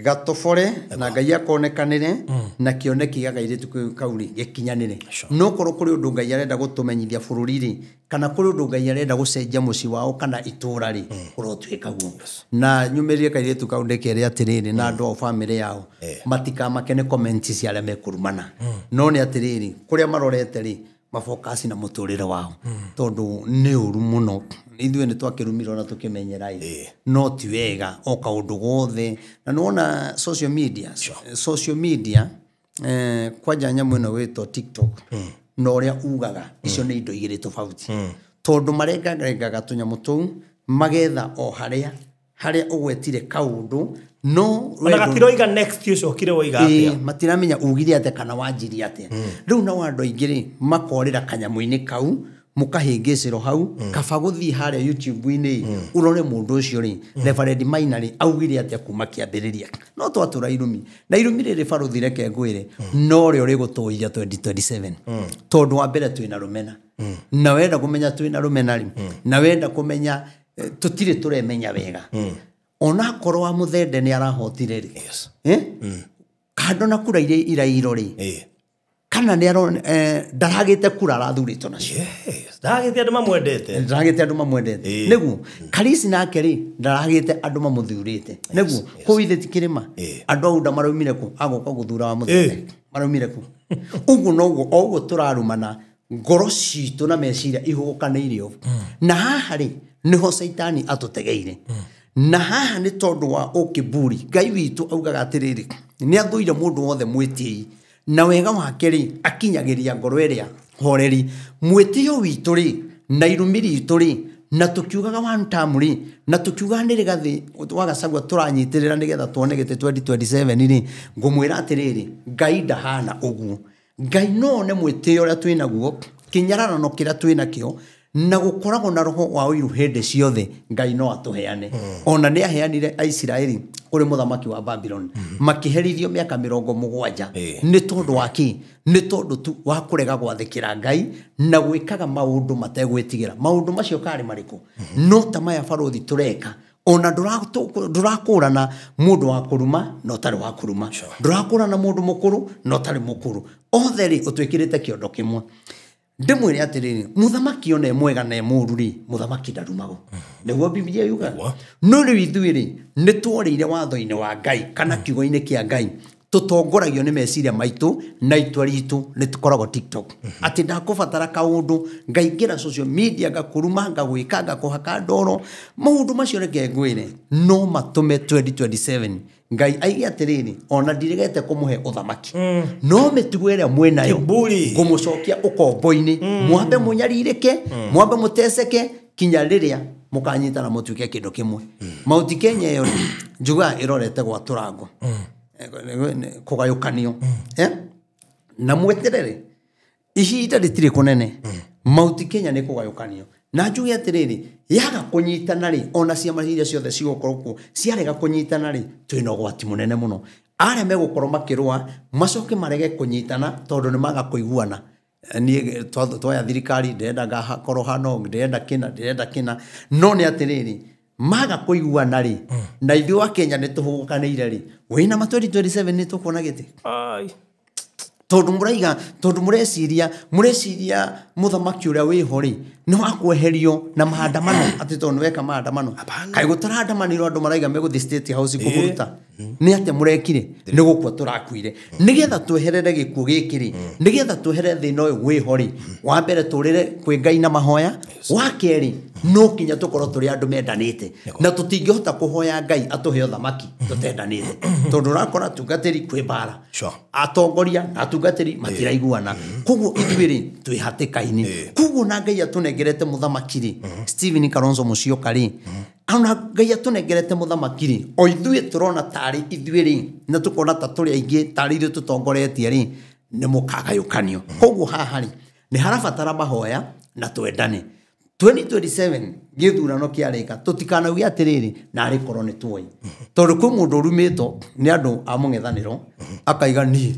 [SPEAKER 2] gatofore na Ngai akonekanire na kioneki ga kairitu kau ri gikinyanire no korwo kuri undu Ngai arenda gutumenyithia bururi ri kana kuri undu Ngai arenda gucenjia muci wao kana itura ri urotwika guo na nyumirie kairitu kau ndekere atiriri na andu a family yao matika makene comment cia ale mekurumana no ni atiriri kuria marorete ri mafocus na muturire wao tondu ni uru muno ithuĩ nĩ twakĩrumirwo na tũkĩmenyerai no ti wega o kaũndũ gothe na nĩwona social media kwanja nyamũ ĩno wĩtwo TikTok na ũrĩa ugaga icio nĩ indo igĩrĩ tofauti tondũ marengaga tũnyamũ tũu magetha o harĩa ũgwetire kaũndũ no
[SPEAKER 1] wanagatiroiga next year okire woiga atia
[SPEAKER 2] matiramenya ugire ate kana wanjiri ate riu na wandu aingiri makorira kanyamu-ini kau mukahingiciro hau kaba guthii haria YouTube-ini urore mundu ucio ri Reverend Mainari augire ate kuma kiambiriria no twatura irumi na irumi riri baruthi reke ngwire no ri uri gutuiria 2027 tondu wa mbere twina rumena na wenda kumenya twina rumena ri na wenda kumenya tutire turemenya wega ona korwo wa muthende ni arahotire ri kando na kura iria irairo ri kana ni ndaragite kura arathurito nacio
[SPEAKER 1] ndaragite andu mamwendete
[SPEAKER 2] niguo Karisi nake ri ndaragite andu mamuthurite niguo kuithe tikirima andu au ndamaraumire ku agoka guthura wa muthende maraumire ku ugu noguo oguo turarumana ngoro citu na meciria ihukaneirio na haha ri niho Saitani atutegeire na haha ni tondu wa ukiburi Ngai witu augaga atiriri ni athuire mundu wothe mwiti na wega wake ri akinyagiria ngoro iria horeri mwitio witu ri na irumiri itu ri na tukiugaga one time ri na tukiuga ni rigathi wagacagwa turanyitirira nigetha tuone gite 2027 ri ngumwira atiriri Ngai ndahana uguo Ngai no ne mwitio uria twina guo kinyararano kira twina kio na gukoragwo na roho wa uiru hende ciothe Ngai no atuheane ona ni aheanire Aisiraeli kuri muthamaki wa Babylon makiherithio miaka 70 ni tondu waki ni tondu tu wa kurega gwathikira Ngai na gwikaga maundu mategwitigira maundu macio kari mariku no tamaya baruthi tureka ona ndurakurana mundu wa kuruma no tari wa kuruma ndurakurana mundu mukuru no tari mukuru othe ri utwikirite kiondo kimwe ndimwire atiriri muthamaki one mwega na mũru ri muthamaki ndarumago niguo Biblia yuga no ri ithuiri ni tworire watho-ini wa Ngai kana kiugo-ini kia Ngai tutongoragio ni meciria maitu na itwa ritu ni tukoragwo TikTok ati ndakubatara kaundu ngaingira social media ngakuruma ngagwika ngakuhaka ndoro maundu macio reke ngwire no matume 2027 Ngai aige atiriri ona ndirigete kumuhe uthamaki no mitugo ĩrĩa mwĩnayo ngumucokia ukombo-ini mwambe munyaririke mwambe muteseke kinya riria mukanyitana mutuike kindu kimwe mauti Kenya yo njuga irorete gwa turango kugayukanio na mweterere ihinda ritiri kunene mauti Kenya ni kugayukanio na njuge atiriri yaga kunyitana ri ona ciama iria ciothe cigukorwo ciarega kunyitana ri twina ugwati munene muno aria megukorwo makirwa macoke marege kunyitana tondu ni maga kuiguana ni twoya thirikari ndenda ngakorwo hano ndenda kina no ni atiriri maga kuiguana ri na ithuĩ wa Kenya ni tuhukanĩire ri wina ma 2027 ni tukona giti ai tondu muraiga tondu mureciria muthamaki uria wiho ri ni wakweherio na maandamano ati tondu weka maandamano kai gutaraandamanirwo andu maraiga meguthi State House kumuruta ni ate murekire ni gukwa turakuire nigetha tweherere gikuo gikiri nigetha tweherere thina uyu wiho ri wa mbere turire kwi Ngai na mahoya wa keri no kinya tukorwo turi andu mendanite na tutingihota kuhoya Ngai atuhe uthamaki tutendanite tondu rakora tungatiri kwi bara atongoria na tungatiri matiraiguana kuguo ithuiri twi hatikaini kuguo na Ngai atunengerete muthamaki ri Stephen Kalonzo Musyoka ri ana Ngai atunengerete muthamaki ri o ithuĩ turona tari ithuĩ na tukona ta turi aingi tari ithuĩ tutongoretie ri ni mukagayukanio kuguo haha ri ni harabatara mahoya na twendane 2027 githurano kiarika tutikanaugĩa atiriri na ari korwo ni tuoi tondu kwi mundu urumito ni andu a mung'ethaniro akaiga ni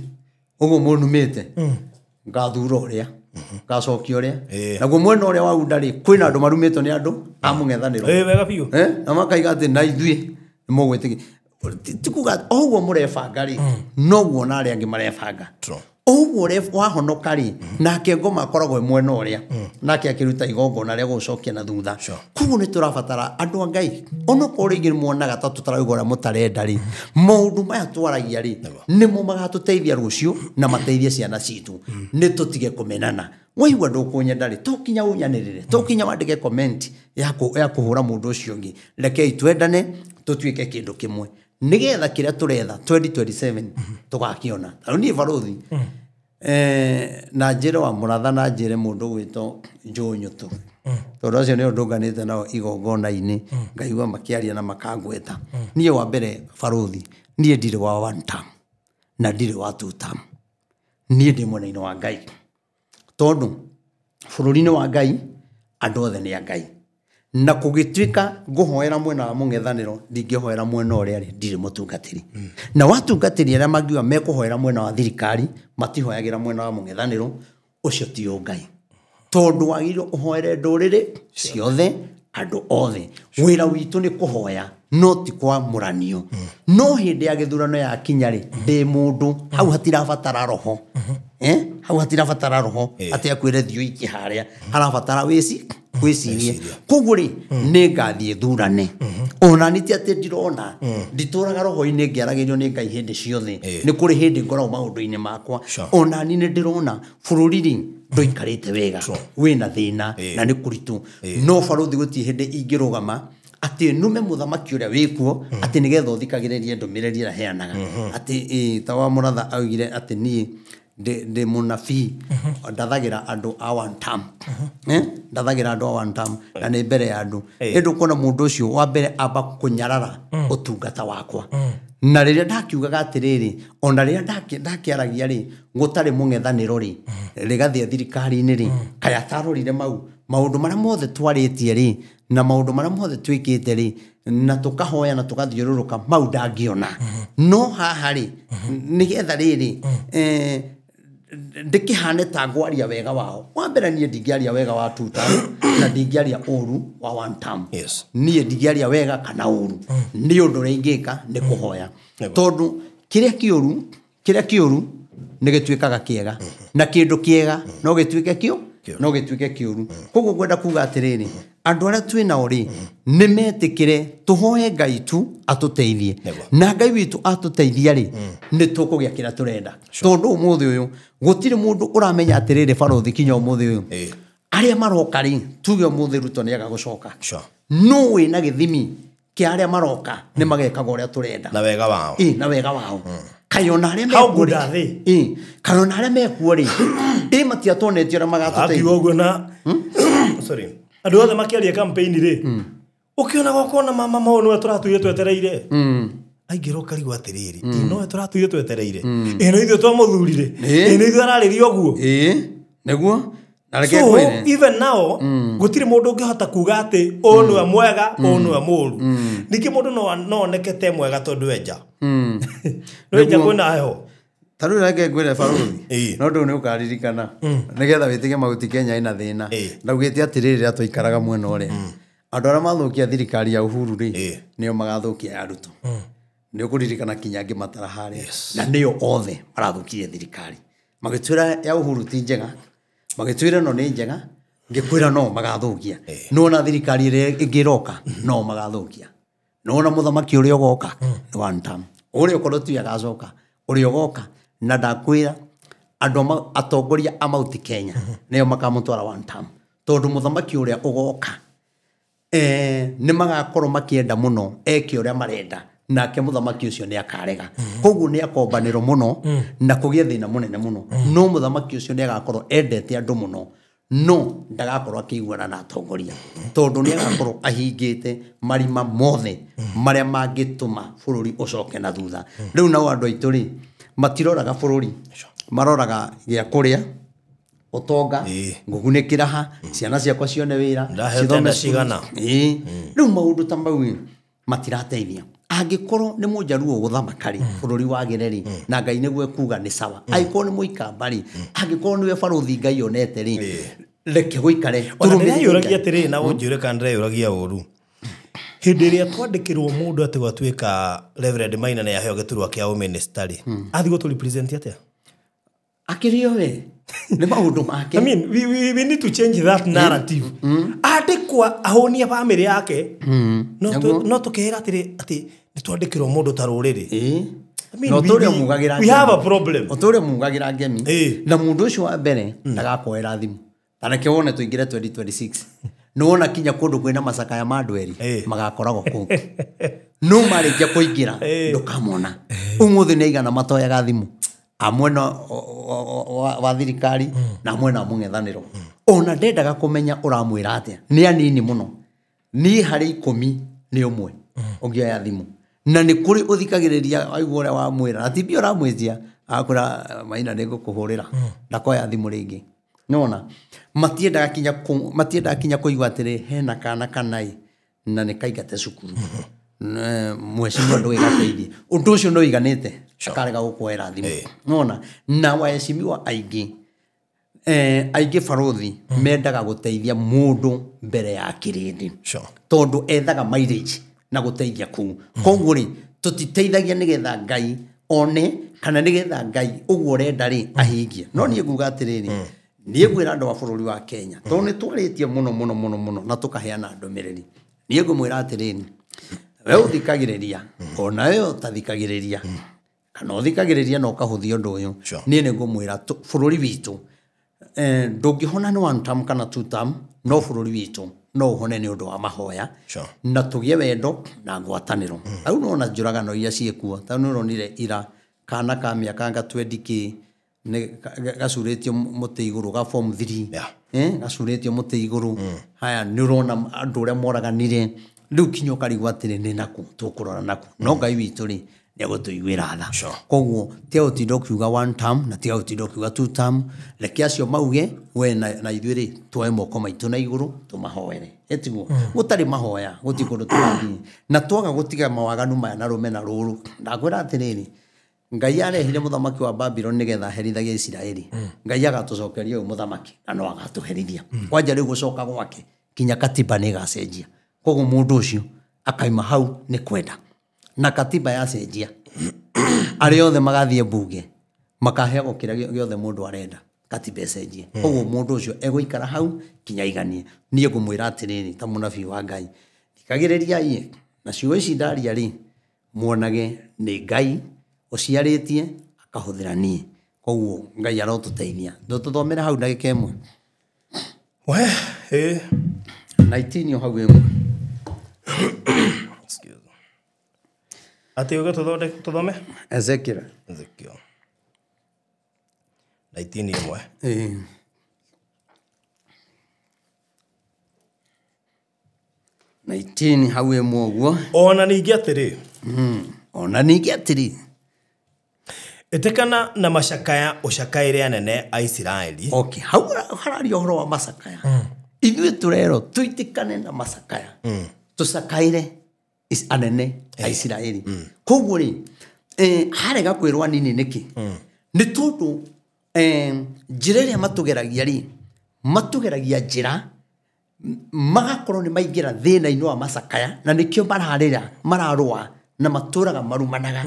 [SPEAKER 2] uguo munumite ngathura uria ngacokia uria naguo mwena uria wa undari kwina andu marumito ni andu a mung'ethaniro
[SPEAKER 1] wega biu
[SPEAKER 2] na makaiga ati na ithuĩ ni mugwĩtĩkia tikuga oguo murebanga ri noguo na aria angi marebanga oguo wahonoka ri nake ngoma akoragwo mwena uria nake akiruta igongona ria gucokia na thutha kuguo ni turabatara andu a Ngai ono korigi muonaga ta tutaraigora mutarenda ri maundu maya twaragia ri nimo magatuteithia rucio na mateithia ciana citu ni tutige kumenana waigua ndukunyenda ri tukinya unyanirire tukinya wandike comment ya kuhura mundu ucio ngi reke twendane tutuike kindu kimwe nigetha kiria turetha 2027 tugakiona ni baruthi na njĩra wa mũratha na njĩra mũndũ gwĩtwo Njũnyũtũ tondu acio nĩo ndũnganĩte nao igongona-inĩ ngaigua makĩaria na makangweta niĩ wa mbere baruthi niĩ ndirĩ wa one term na ndirĩ wa two term niĩ ndĩ mwena-inĩ wa Ngai tondu bũrũri-inĩ wa Ngai andũ othe nĩ a Ngai na kugituika nguhoera mwena wa mung'ethaniro ndingihoera mwena uria ri ndire mutungatiri na watungatiri aria magiwa mekuhoera mwena wa thirikari matihoyagira mwena wa mung'ethaniro ucio ti Ngai tondu wagiro uhoere nduriri ciothe andu othe wira witu ni kuhoya no ti kwa muranio no hindi ya githurano ya kinyari ndi mundu hau hatirabatara roho hau hatirabatara roho ati akwire thio iki haria harabatara wicirie kuguo ri ni ngathie thurane ona niti ati ndirona ndituraga roho-ini ngiaragirio ni Ngai hindi ciothe ni kuri hindi ngoragwo maundu-ini makwa ona ni ndirona bururi ri nduikarite wega wina thina na ni kuritu no baruthi guti hindi ingirugama ati nume muthamaki uria wikuo ati nigetha uthikagiririe ndumiriri ira heanaga ati tawa muratha augire ati ni de munabii ndathagira andu a one term ndathagira andu a one term na ni mbere ya andu ndu kona mundu ucio wa mbere amba kunyarara utungata wakwa na riria ndakiugaga atiriri ona riria ndakiaragia ri gutari mung'ethaniro ri rigathie thirikari-ini ri kaya tarorire maundu maria mothe twaritie ri na maundu maria mothe twikite ri na tukahoya na tukathiururuka mau ndangiona no haha ri nigetha riri ndikihane ta ngwaria wega wao wa mbere nie ndingiaria wega wa two term na ndingiaria uru wa one term nie ndingiaria wega kana uru ni undu ringika ni kuhoya tondu kiria kiuru ni gituikaga kiega na kindu kiega no gituike no gituike kiuru koguo gwenda kuga atiriri andu aria twina ori ni metikire tuhoe Ngai tu atuteithie na Ngai witu atuteithia ri ni tukugia kira turenda tondu umuthi uyu gutiri mundu uramenya atiriri barothi kinya umuthi uyu aria maroka ri tuge umuthi Ruto ni agagucoka no we na githimi kia aria maroka ni magekaga uria turenda
[SPEAKER 1] na wega wao
[SPEAKER 2] na wega wao kayona aria mekuo kayona aria mekuo ri matia tonetio na magatuteithia
[SPEAKER 1] akiugo na sorry andu othe makiaria campaign ri ukiona gokona mama mao no turatuye twetereire aingiro karigo atiriri no turatuye twetereire ino ithu twamuthurire ino ithu araririo guo
[SPEAKER 2] neguo
[SPEAKER 1] so even now gutiri mundu ungihota kuga ati onu mwega onu muru niki mundu no nekete mwega tondu enja no enja kwina ayo
[SPEAKER 2] taru rage gwire baruthi no ndu ni ukaririkana nigetha witige maguti Kenya ina thina ndaugite atiriri ria tuikaraga mwena ore andu aria mathukia thirikari ya Uhuru ri nio magathukia ya Ruto ni ukuririkana kinya ngi matara haria na nio othe marathukia thirikari magitwira ya Uhuru ti njega magitwira no ni njega ngikwira no magathukia no na thirikari ire ingiroka no magathukia no na muthamaki uri ogoka ni one time uri ukorwo tu agacoka uri ogoka na ndakwira andu atongoria a Mount Kenya nio makamutwara one time tondu muthamaki uria ugoka ni magakorwo makienda muno eke uria marenda nake muthamaki ucio ni akarega koguo ni akombaniro muno na kugia thina munene muno no muthamaki ucio ni agakorwo endete andu muno no ndagakorwo akiguana na atongoria tondu ni agakorwo ahingite marima mothe maria mangituma bururi ucoke na thutha riu na andu aitu ri matiroraga bururi maroraga gia kuria utonga ngugunikira ha ciana ciakwa cione wira
[SPEAKER 1] cithome cigana
[SPEAKER 2] riu maundu ta mau matirateithia angikorwo ni mujaruo guthamakari bururi wagireri na Ngai niguo kuga ni sawa aikorwo ni muikambari angikorwo niwe baruthi Ngai onete ri reke guikare
[SPEAKER 1] turumire yuragia atiri na unjure kandre yuragia uru hindi ria twandikirwo mundu ati gwatuika Reverend Maina na yaheo giturwa kia ministry athi go to represent atia
[SPEAKER 2] akirio we ni maundu make
[SPEAKER 1] I mean we need to change that narrative adikwa ahonia family yake no tukihira ati ni twandikirwo mundu taruriri
[SPEAKER 2] no tore mugagira
[SPEAKER 1] we have a problem
[SPEAKER 2] otore mugagira ngemi na mundu ucio wa mbere ndagakoera thimu tanake wone tuingire 2026 no ona kinya kundu kwina masaka ya madweri magakoragwo ku no marikia kuingira ndukamona umuthi ni igana matoyaga thimu amwena wa thirikari na mwena mung'ethaniro ona ndendaga kumenya uramwira atia ni anini muno ni hari 10 ni umwe ungioya thimu na ni kuri uthikagiriria aigura wa mwira ati bi uramwizia akura Maina nigukuhurira ndakoya thimu ringi nona matiendaga kinya kuigwa atiri hena kana kanai na ni kaigate cukuru mweshimwa ndo igateithie undu ucio no iganite akarega gukwera thimu nona na waheshimiwa aigi barothi mendaga guteithia mundu mbere ya kirindi tondu ethaga mileage na guteithia ku koguo ri tutiteithagia nigetha Ngai one kana nigetha Ngai uguo urenda ri ahingie no nie nguga atiriri nie gwira andu wa bururi wa Kenya tondu ni twaritie muno na tukaheana ndomereri nie ngumwira atiriri we uthikagiriria ona we utathikagiriria kana uthikagiriria no kahuthia undu uyu nie ni ngumwira bururi witu ndungihona ni one term kana two term no bururi witu no uhone ni undu wa mahoya na tugie wendo na ngwataniro au no na njuragano iria ciekuo ta no ronire ira kana ka miaka nga 20k ne gasuretio muti iguru ga form 3 gasuretio muti iguru haya ni urona andu ria moraganire riu kinyo karigwa atiri ni naku tukurora naku no Ngai witu ri ni gutuiguira tha koguo ti utindo kiuga one term na ti utindo kiuga two term reke acio mauge we na ithuĩ ri twoe moko maitu na iguru tumahoere etiguo gutari mahoya gutikundu twathi na twaga gutiga mawaganu maya na rumena ruru ndakwira atiriri Ngai arehire muthamaki wa Babylon nigetha herithagia Israeli Ngai agatucokeria muthamaki na no agatuherithia kwanja riu gucoka gwake kinya katiba ni gacenjia koguo mundu ucio akaima hau ni kwenda na katiba yacenjia ari othe magathie bunge makaheagwo kira giothe mundu arenda katibecenjie koguo mundu ucio eguikara hau kinya iganie nie ngumwira atiriri ta munabii wa Ngai thikagiririai na ciugo ici ndaria ri muonage ni Ngai uciaritie akahuthira nie koguo Ngai arotuteithia ndututhomera hau ndagika imwe
[SPEAKER 1] we
[SPEAKER 2] 19 hau imwe
[SPEAKER 1] ati uga tuthome
[SPEAKER 2] Ezekiel
[SPEAKER 1] 19 imwe
[SPEAKER 2] 19 hau imwe uguo
[SPEAKER 1] ona ningi atiri
[SPEAKER 2] ona ningi atiri
[SPEAKER 1] etekana na macakaya ucakaire anene a Israeli
[SPEAKER 2] okay hau harari ohoro wa macakaya ithuĩ turero tuitikane na macakaya tucakaire anene a Israeli koguo ri harega kwirwa nini niki ni tondu njira iria matugeragia njira magakorwo ni maingira thina-ini wa macakaya na nikio mararua na maturaga marumanaga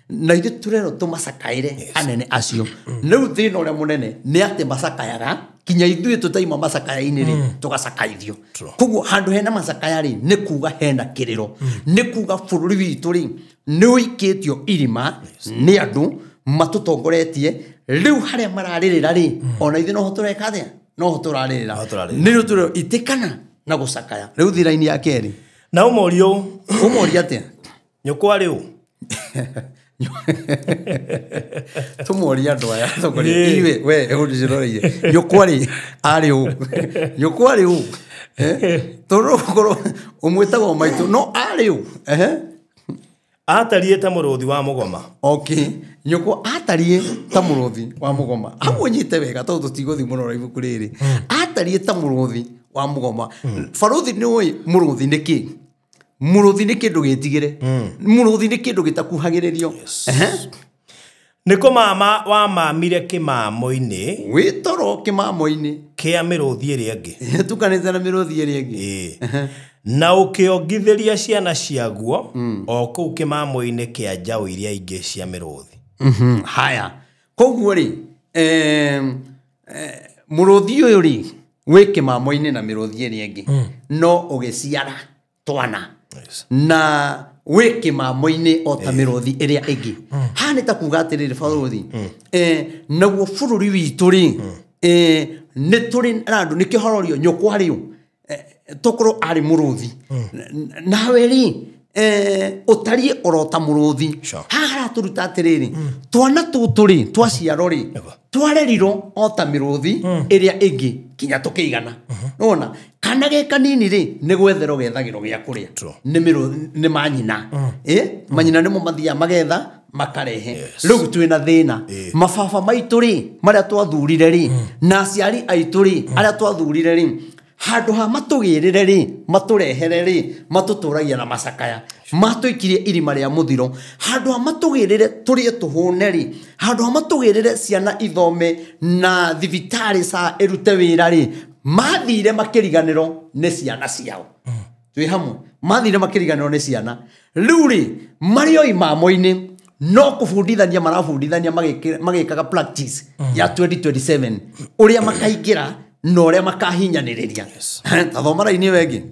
[SPEAKER 2] na ithuĩ turero tumacakaire anene acio riu thina uria munene ni ati macakayaga kinya ithuĩ tutaima macakaya-ini ri tugacakaithio koguo handu hena macakaya ri ni kuga hena kiriro ni kuga bururi witu ri ni uikitio irima ni andu matutongoretie riu haria mararirira ri ona ithuĩ no tureka atia no turarira ni riu turero itikana na gucakaya riu thira-ini ya keri
[SPEAKER 1] na umorio
[SPEAKER 2] atia
[SPEAKER 1] nyukwa riu
[SPEAKER 2] tumuoria andu aya thogori iwe we egudiciroreire nyukwari ari u torokoro umwetagwo maitu no ari u
[SPEAKER 1] atarie ta muruthi wa mugoma
[SPEAKER 2] okay nyukwa atarie ta muruthi wa mugoma amunyite wega tondu tiguthi muno ra ibuku riri atarie ta muruthi wa mugoma baruthi ni oi muruthi niki muruthi ni kindu gitigire muruthi ni kindu gitakuhagiririo
[SPEAKER 1] niko mama wa mamire kimamo-ini
[SPEAKER 2] witoro kimamo-ini
[SPEAKER 1] kia miruthi iri ingi
[SPEAKER 2] tukanite na miruthi iri ingi
[SPEAKER 1] na ukiongithiria ciana ciaguo o kuu kimamo-ini kia njau iria ingi cia miruthi
[SPEAKER 2] haya koguo ri muruthi uyu ri wi kimamo-ini na miruthi iri ingi no ugiciara twana na wi kimamo-ini o ta miruthi iria ingi hani ta kuga atiriri baruthi naguo bururi witu ri ni turi randu ni kihororio nyukwa riu tokoro ari muruthi nawe ri utarie orota muruthi haha turuta atiriri twana tuturi twaciaro ri twareriro o ta miruthi iria ingi kinya tukiigana nona kana ge kanini ri ni gwethero gethagiro gia kuria ni miruthi ni manyina manyina nimo mathia magetha makarehe riu twina thina mababa maitu ri maria twathurire ri na aciari aitu ri aria twathurire ri handu ha matugirire ri maturehere ri matuturagia na macakaya matuikirie irima ria muthiro handu ha matugirire turie tuhune ri handu ha matugirire ciana ithome na thibitari sa erute wira ri mathire makiriganiro ni ciana ciao twi hamwe mathire makiriganiro ni ciana riu ri mario imamo-ini no kufundithania marafundithania magikaga practice ya 2027 uria makaingira no uria makahinyaniriria tathomara-ini wengi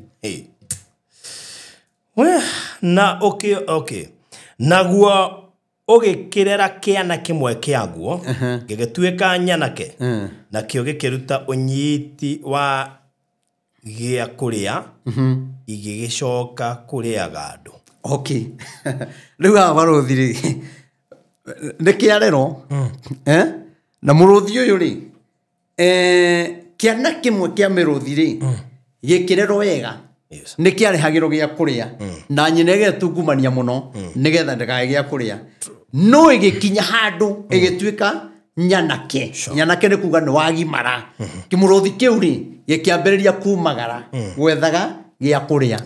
[SPEAKER 1] na okay naguo ugikirera kiana kimwe kiaguo gigituika nyanake nakio gikiruta unyiti wa gia kuria igigicoka kuriaga andu
[SPEAKER 2] okay riu abaruthi ri ni kiarero na muruthi uyu ri kiana kimwe kia miruthi ri gikirero wega ni kiarehagiro gia kuria na nyine getungumania muno nigetha ndagae gia kuria no igikinya handu igituika nyanake ni kuga ni wagimara kimuruthi kiu ri gikiambiriria kumagara gwethaga gia kuria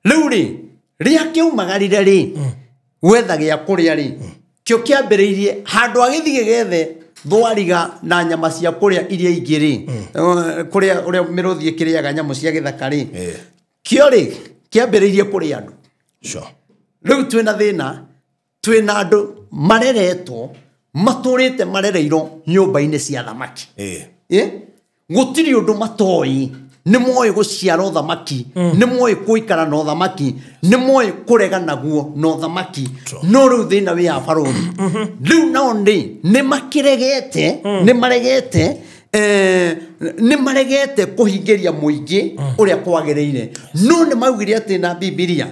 [SPEAKER 2] riu ri ria kiumagarire ri gwetha gia kuria ri kio kiambiririe handu agithige gethe thwariga na nyama cia kuria iria ingi ri kuria uria miruthi ikiriaga nyamu cia githaka ri kio ri kiambiririe kuria andu riu twina thina twina andu mareretwo maturite marereiro nyumba-ini cia thamaki gutiri undu matoi ni moyo guciara thamaki ni moyo kuikara no thamaki ni moyo kurega naguo no thamaki no riu thina wi ya baruthi riu nao ni makiregete ni maregete kuhingiria muingi uria kwagiriire no ni maugire ati na Biblia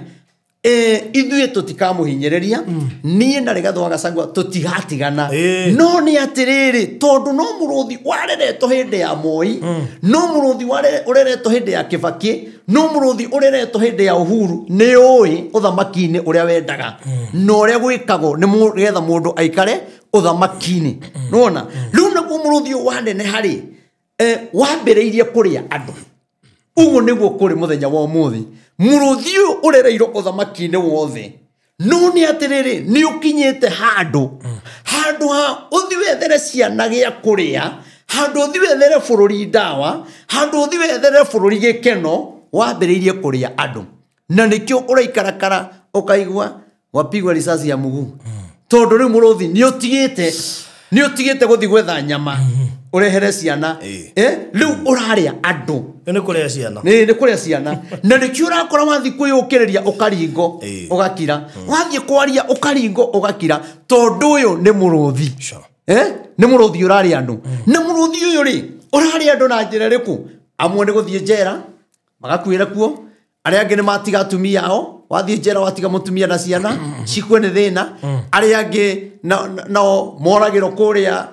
[SPEAKER 2] ithuĩ tutikamuhinyĩrĩria niĩ na Rigathĩ wa Gachagua tutigatigana no nĩ atĩrĩrĩ tondũ no mũrũthi wareretwo hĩndĩ ya Moi no mũrũthi ũreretwo hĩndĩ ya Kibaki no mũrũthi ũreretwo hĩndĩ ya Uhuru nĩ ũĩ ũthamaki-inĩ ũrĩa wendaga na ũrĩa gwĩkagwo nĩ getha mũndũ aikare ũthamaki-inĩ nona rĩu naguo mũrũthi ũyũ waneneha-rĩ wambĩrĩirie kũrĩa andũ ũguo nĩguo kũrĩ mũthenya wa ũmũthĩ mũrũthi ũyũ ũrereirwo ũthamaki-inĩ wothe no nĩ atĩrĩrĩ nĩ ũkinyĩte handũ ha ũthi wethere ciana gĩa kũrĩa handũ ũthi wethere bũrũri ndawa handũ ũthi wethere bũrũri gĩkeno wambĩrĩirie kũrĩa andũ na nĩkĩo ũraikarakara ũkaigua wapigwa risasi ya mguu tondũ rĩu mũrũthi nĩ ũtigĩte gũthi gwetha nyama urehere ciana riu uraria andu
[SPEAKER 1] ni kuria ciana
[SPEAKER 2] ni kuria ciana na nikio urakora wathi kwiyukiriria ukaringo ugakira wathi kwaria ukaringo ugakira tondu uyu ni muruthi ni muruthi uraria andu na muruthi uyu ri uraria andu na njira riku amwe ni guthie njera magakwira kuo aria angi ni matiga atumia ao wathi njera watiga mutumia na ciana cikwe ni thina aria angi no moragiro kuria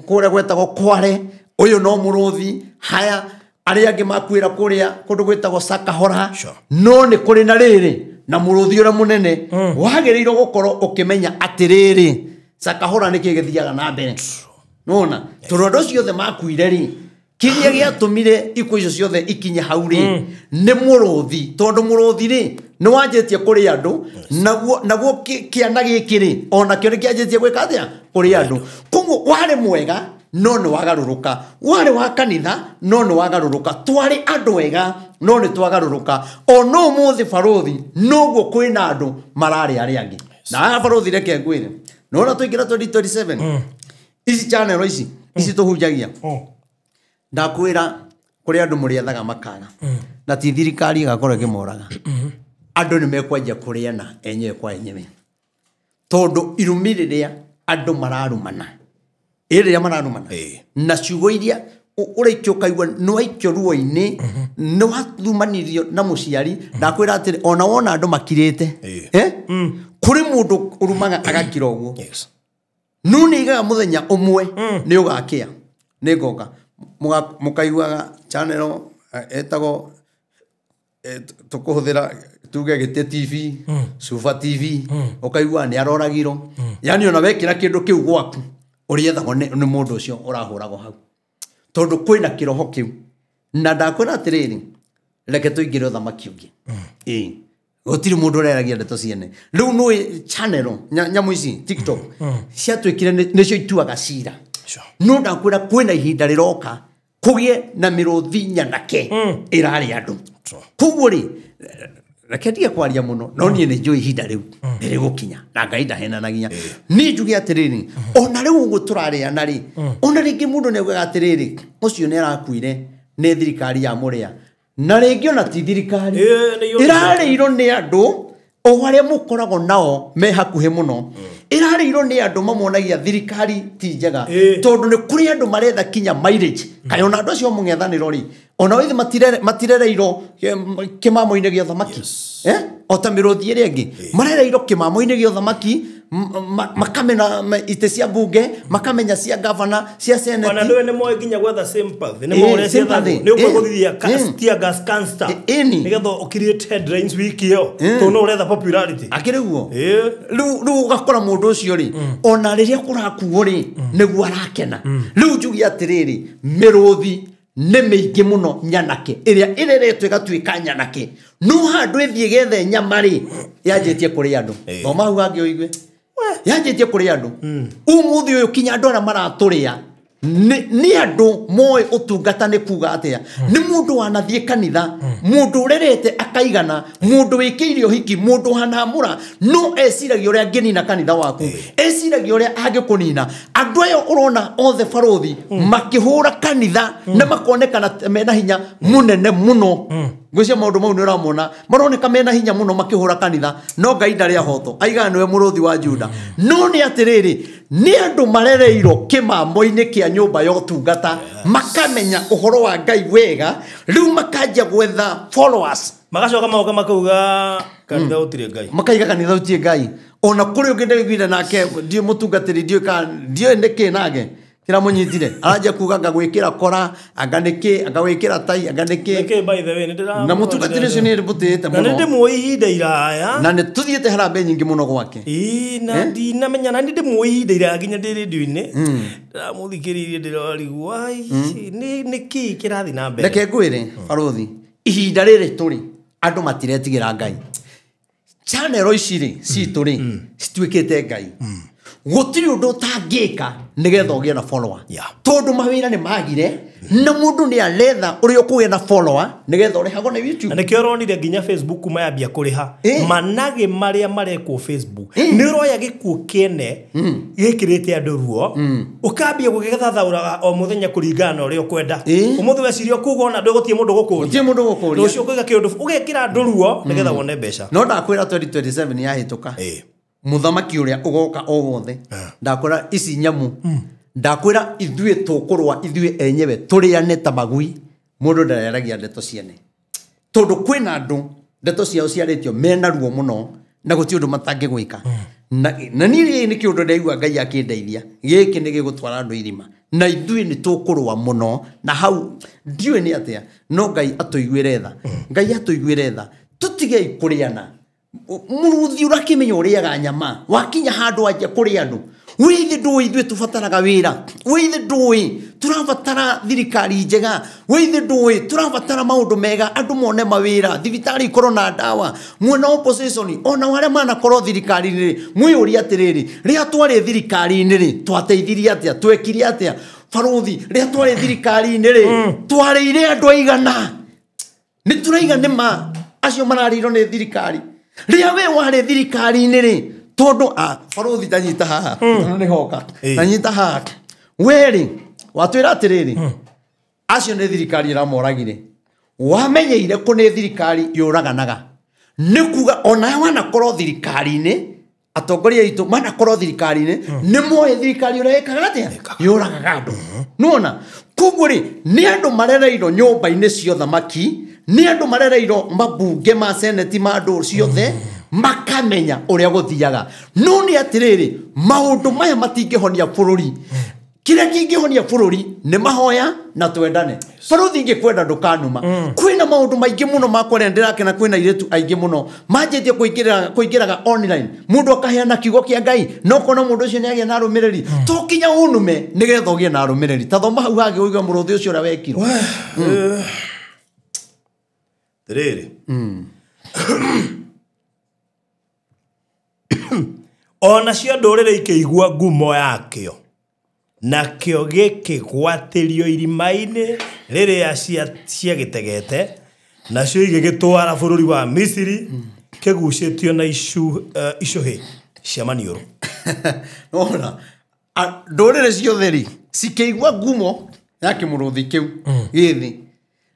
[SPEAKER 2] kuria gwetagwo Kware uyu no muruthi haya aria angi makwira kuria kundu gwetagwo Sakahora no ni kuri na riri na muruthi ura munene wagirirwo gukorwo ukimenya atiriri Sakahora ni kigithiaga na mbere nona turondo ciothe makwire ri kiria giatumire ikuo icio ciothe ikinye hau ri ni muruthi tondu muruthi ri ni wanjetie kuri andu naguo kiana giki ri ona kio ni kianjetie gwika atia kuri andu koguo wari mwega no ni wagaruruka wari wa kanitha no ni wagaruruka twari andu wega no ni twagaruruka ono muthi baruthi noguo kwina andu marari ari angi na baruthi reke ngwire no na tuingira 2027 ici channel ici tuhunjagia ndakwira kuri andu muriathaga makaga na ti thirikari igakorwo gimoraga andu ni mekwanjia kuriana enyewe kwa enyewe tondu irumiriria andu mararumana iriria mararumana na ciugo iria uraikio kaigwa no aikio ruo-ini no wathumanirio na muciari ndakwira atiri ona wona andu makirite kuri mundu urumaga agakira uguo nuni igaga muthenya umwe ni ugakia ni ngoka mukaiguaga channel etago tukuhuthira tuge Gite TV Sufa TV ukaigua ni aroragiro yani ona wekira kindu kiu gwaku uriethagwo ni mundu ucio urahuragwo hau tondu kwina kiroho kiu na ndakwira atiriri reke tuingire uthamaki ungi gutiri mundu ureragia ndeto ciene riu no channel nyamu ici TikTok ciatwikire nicio ituaga cira no ndakwira kwina ihinda riroka kugie na miruthi nyanake irari andu koguo ri reke ndige kwaria muno no nie ni njui ihinda riu riri gukinya na Ngai ndahenanagia ni njuge atiriri ona riu uguo turariana ri ona ringi mundu ni augaga atiriri ucio ni arakuire ni thirikari ya muria na ringi ona ti thirikari irareirwo ni andu o aria mukoragwo nao me hakuhe muno irareirwo ni andu mamonagia thirikari ti njega tondu ni kuri andu maretha kinya mileage kayona andu acio mungethaniro ri ona withi matirereirwo kimamo-ini gĩa thamaki o ta miruthi ĩrĩa ĩngĩ marereirwo kimamo-ini gĩa thamaki makamena ite cia bunge makamenya cia governor cia senate
[SPEAKER 1] ona ndio ni moe nginya gwetha sympathy ni moe sympathy ni ukwithia castia gas cancer nigetha ukirite headlines wiki yo to no uretha popularity
[SPEAKER 2] akiriguo riu ugakora mundu ucio ri ona riria kurakuo ri niguo arakena riu njugi atiriri miruthi ne meige muno nyanake iria ireretwe gatuika nyanake no handu ithie gethe nyamari yanjetie kuri andu thoma hau angi oigwe yanjetie kuri andu umuthi uyu kinya andu ara maraturia ni andu moe utungata ni kuga atia ni mundu wanathie kanitha mundu urerete akaigana mundu wikiirio hiki mundu hanamura no esiragio ria ngenina kanitha waku esiragio ria angikunina andu ayo urona othe barothi makihura kanitha na makonekana mena hinya munene muno gwicia maundu mau ni uramona maroneka mena hinya muno makihura kanitha no Ngai ndari ahoto aigana niwe muruthi wa Juda no ni atiriri ni andu marereiro kimamo-ini kia nyumba ya utungata makamenya uhoro wa Ngai wega riu makajia gwetha followers
[SPEAKER 1] magacoka maoka makauga kanitha utire Ngai
[SPEAKER 2] makaiga kanitha utire Ngai ona kuri ungende gwira nake ndio mutungatiri ndio ndeke nage kira munyitire aja kuga ngagwikira kora aganike agawikira tai aganike
[SPEAKER 1] okay by the way ndira
[SPEAKER 2] na mutungatiri cio ni ributite muno
[SPEAKER 1] na ndi muihinda iraya
[SPEAKER 2] na nituthiete harambe nyingi muno gwake
[SPEAKER 1] na ndi namenya na ndi muihinda iraya ginya ndi radio-ini ndamuthikiririe ndirorigwa ni ki kirathi na mbere
[SPEAKER 2] reke ngwire barothi ihinda riri turi andu matiretigira Ngai channel iciri cituri cituikite Ngai gutiri undu utangika nigetha ugie na follower tondu mawira ni magire na mundu ni aletha uri ukugia na follower nigetha urihagwo na YouTube
[SPEAKER 1] na nikio ronire nginya Facebook mayambia kuriha manage maria marekwo Facebook ni roya gikuo kiene gikirite andu ruo ukambia gugethathaura o muthenya kuringana uri ukwenda umuthu wecirio kuga na ndugutie mundu gukuria ucio kuiga kindu ugekira andu ruo nigetha wone mbeca
[SPEAKER 2] no ndakwira 2027 yahituka muthamaki uria ugoka o wothe ndakwira ici nyamu ndakwira ithuĩ tukurwa ithuĩ enyewe turiane ta magui mundu ndareragia ndeto ciene tondu kwina andu ndeto ciao ciaritio mena ruo muno na guti undu matangi gwika na ni ni kiundu ndaigua Ngai akindeithia giki ni gigutwara andu irima na ithuĩ ni tukurwa muno na hau ndiwe ni atia no Ngai atuiguire tha Ngai atuiguire tha tutige ikuriana muruthi urakimenya uriaga nyama wakinya handu aje kuri andu withi ndui ithuĩ tubataraga wira withi ndui turabatara thirikari njega withi ndui turabatara maundu mega andu mone mawira thibitari ikorwo na ndawa mwena opposition ona wale mana korwo thirikari ni mwiyuri atiriri ria twari thirikari ni ri twateithirie atia twekire atia barothi ria twari thirikari ni ri twarire andu aigana ni turaigana ma acio marariro ni thirikari ria we wale thirikari ni ri tondu barothi tanyita haha ni hoka tanyita haha weri watwira atiriri acio ni thirikari ramoragire wamenyeire ko ni thirikari yuraganaga ni kuga ona wana korwo thirikari ni atongoria itu mana korwo thirikari ni moe thirikari urekaga atia yuragaga andu nona kuguri ni andu marereiro nyumba-ini cio thamaki ni andu marereiro mabunge ma seneti ma andu ciothe makamenya uria guthiaga no ni atiriri maundu maya matingihonia bururi kira kingihonia bururi ni mahoya na twendane barothi ngikwenda ndukanuma kwina maundu maingi muno makore ndirakena kwina iretu aingi muno manjetie kuingiraga online mundu akaheana kiugo kia Ngai no kono mundu ucio ni agia na rumiriri tukinya unume nigetha ugie na rumiriri tathoma hau hagi uiga muruthi ucio ura wekirwo
[SPEAKER 1] tiriri ona cio ndurire ikigua ngumo yakio nakio gikigwatirio irima-ini riria ciagitegete nacio igigitwara bururi wa Misiri kigucitio na icuhi cia maniuru
[SPEAKER 2] ona ndurire ciothe cikigua ngumo ya kimuruthi kiu githi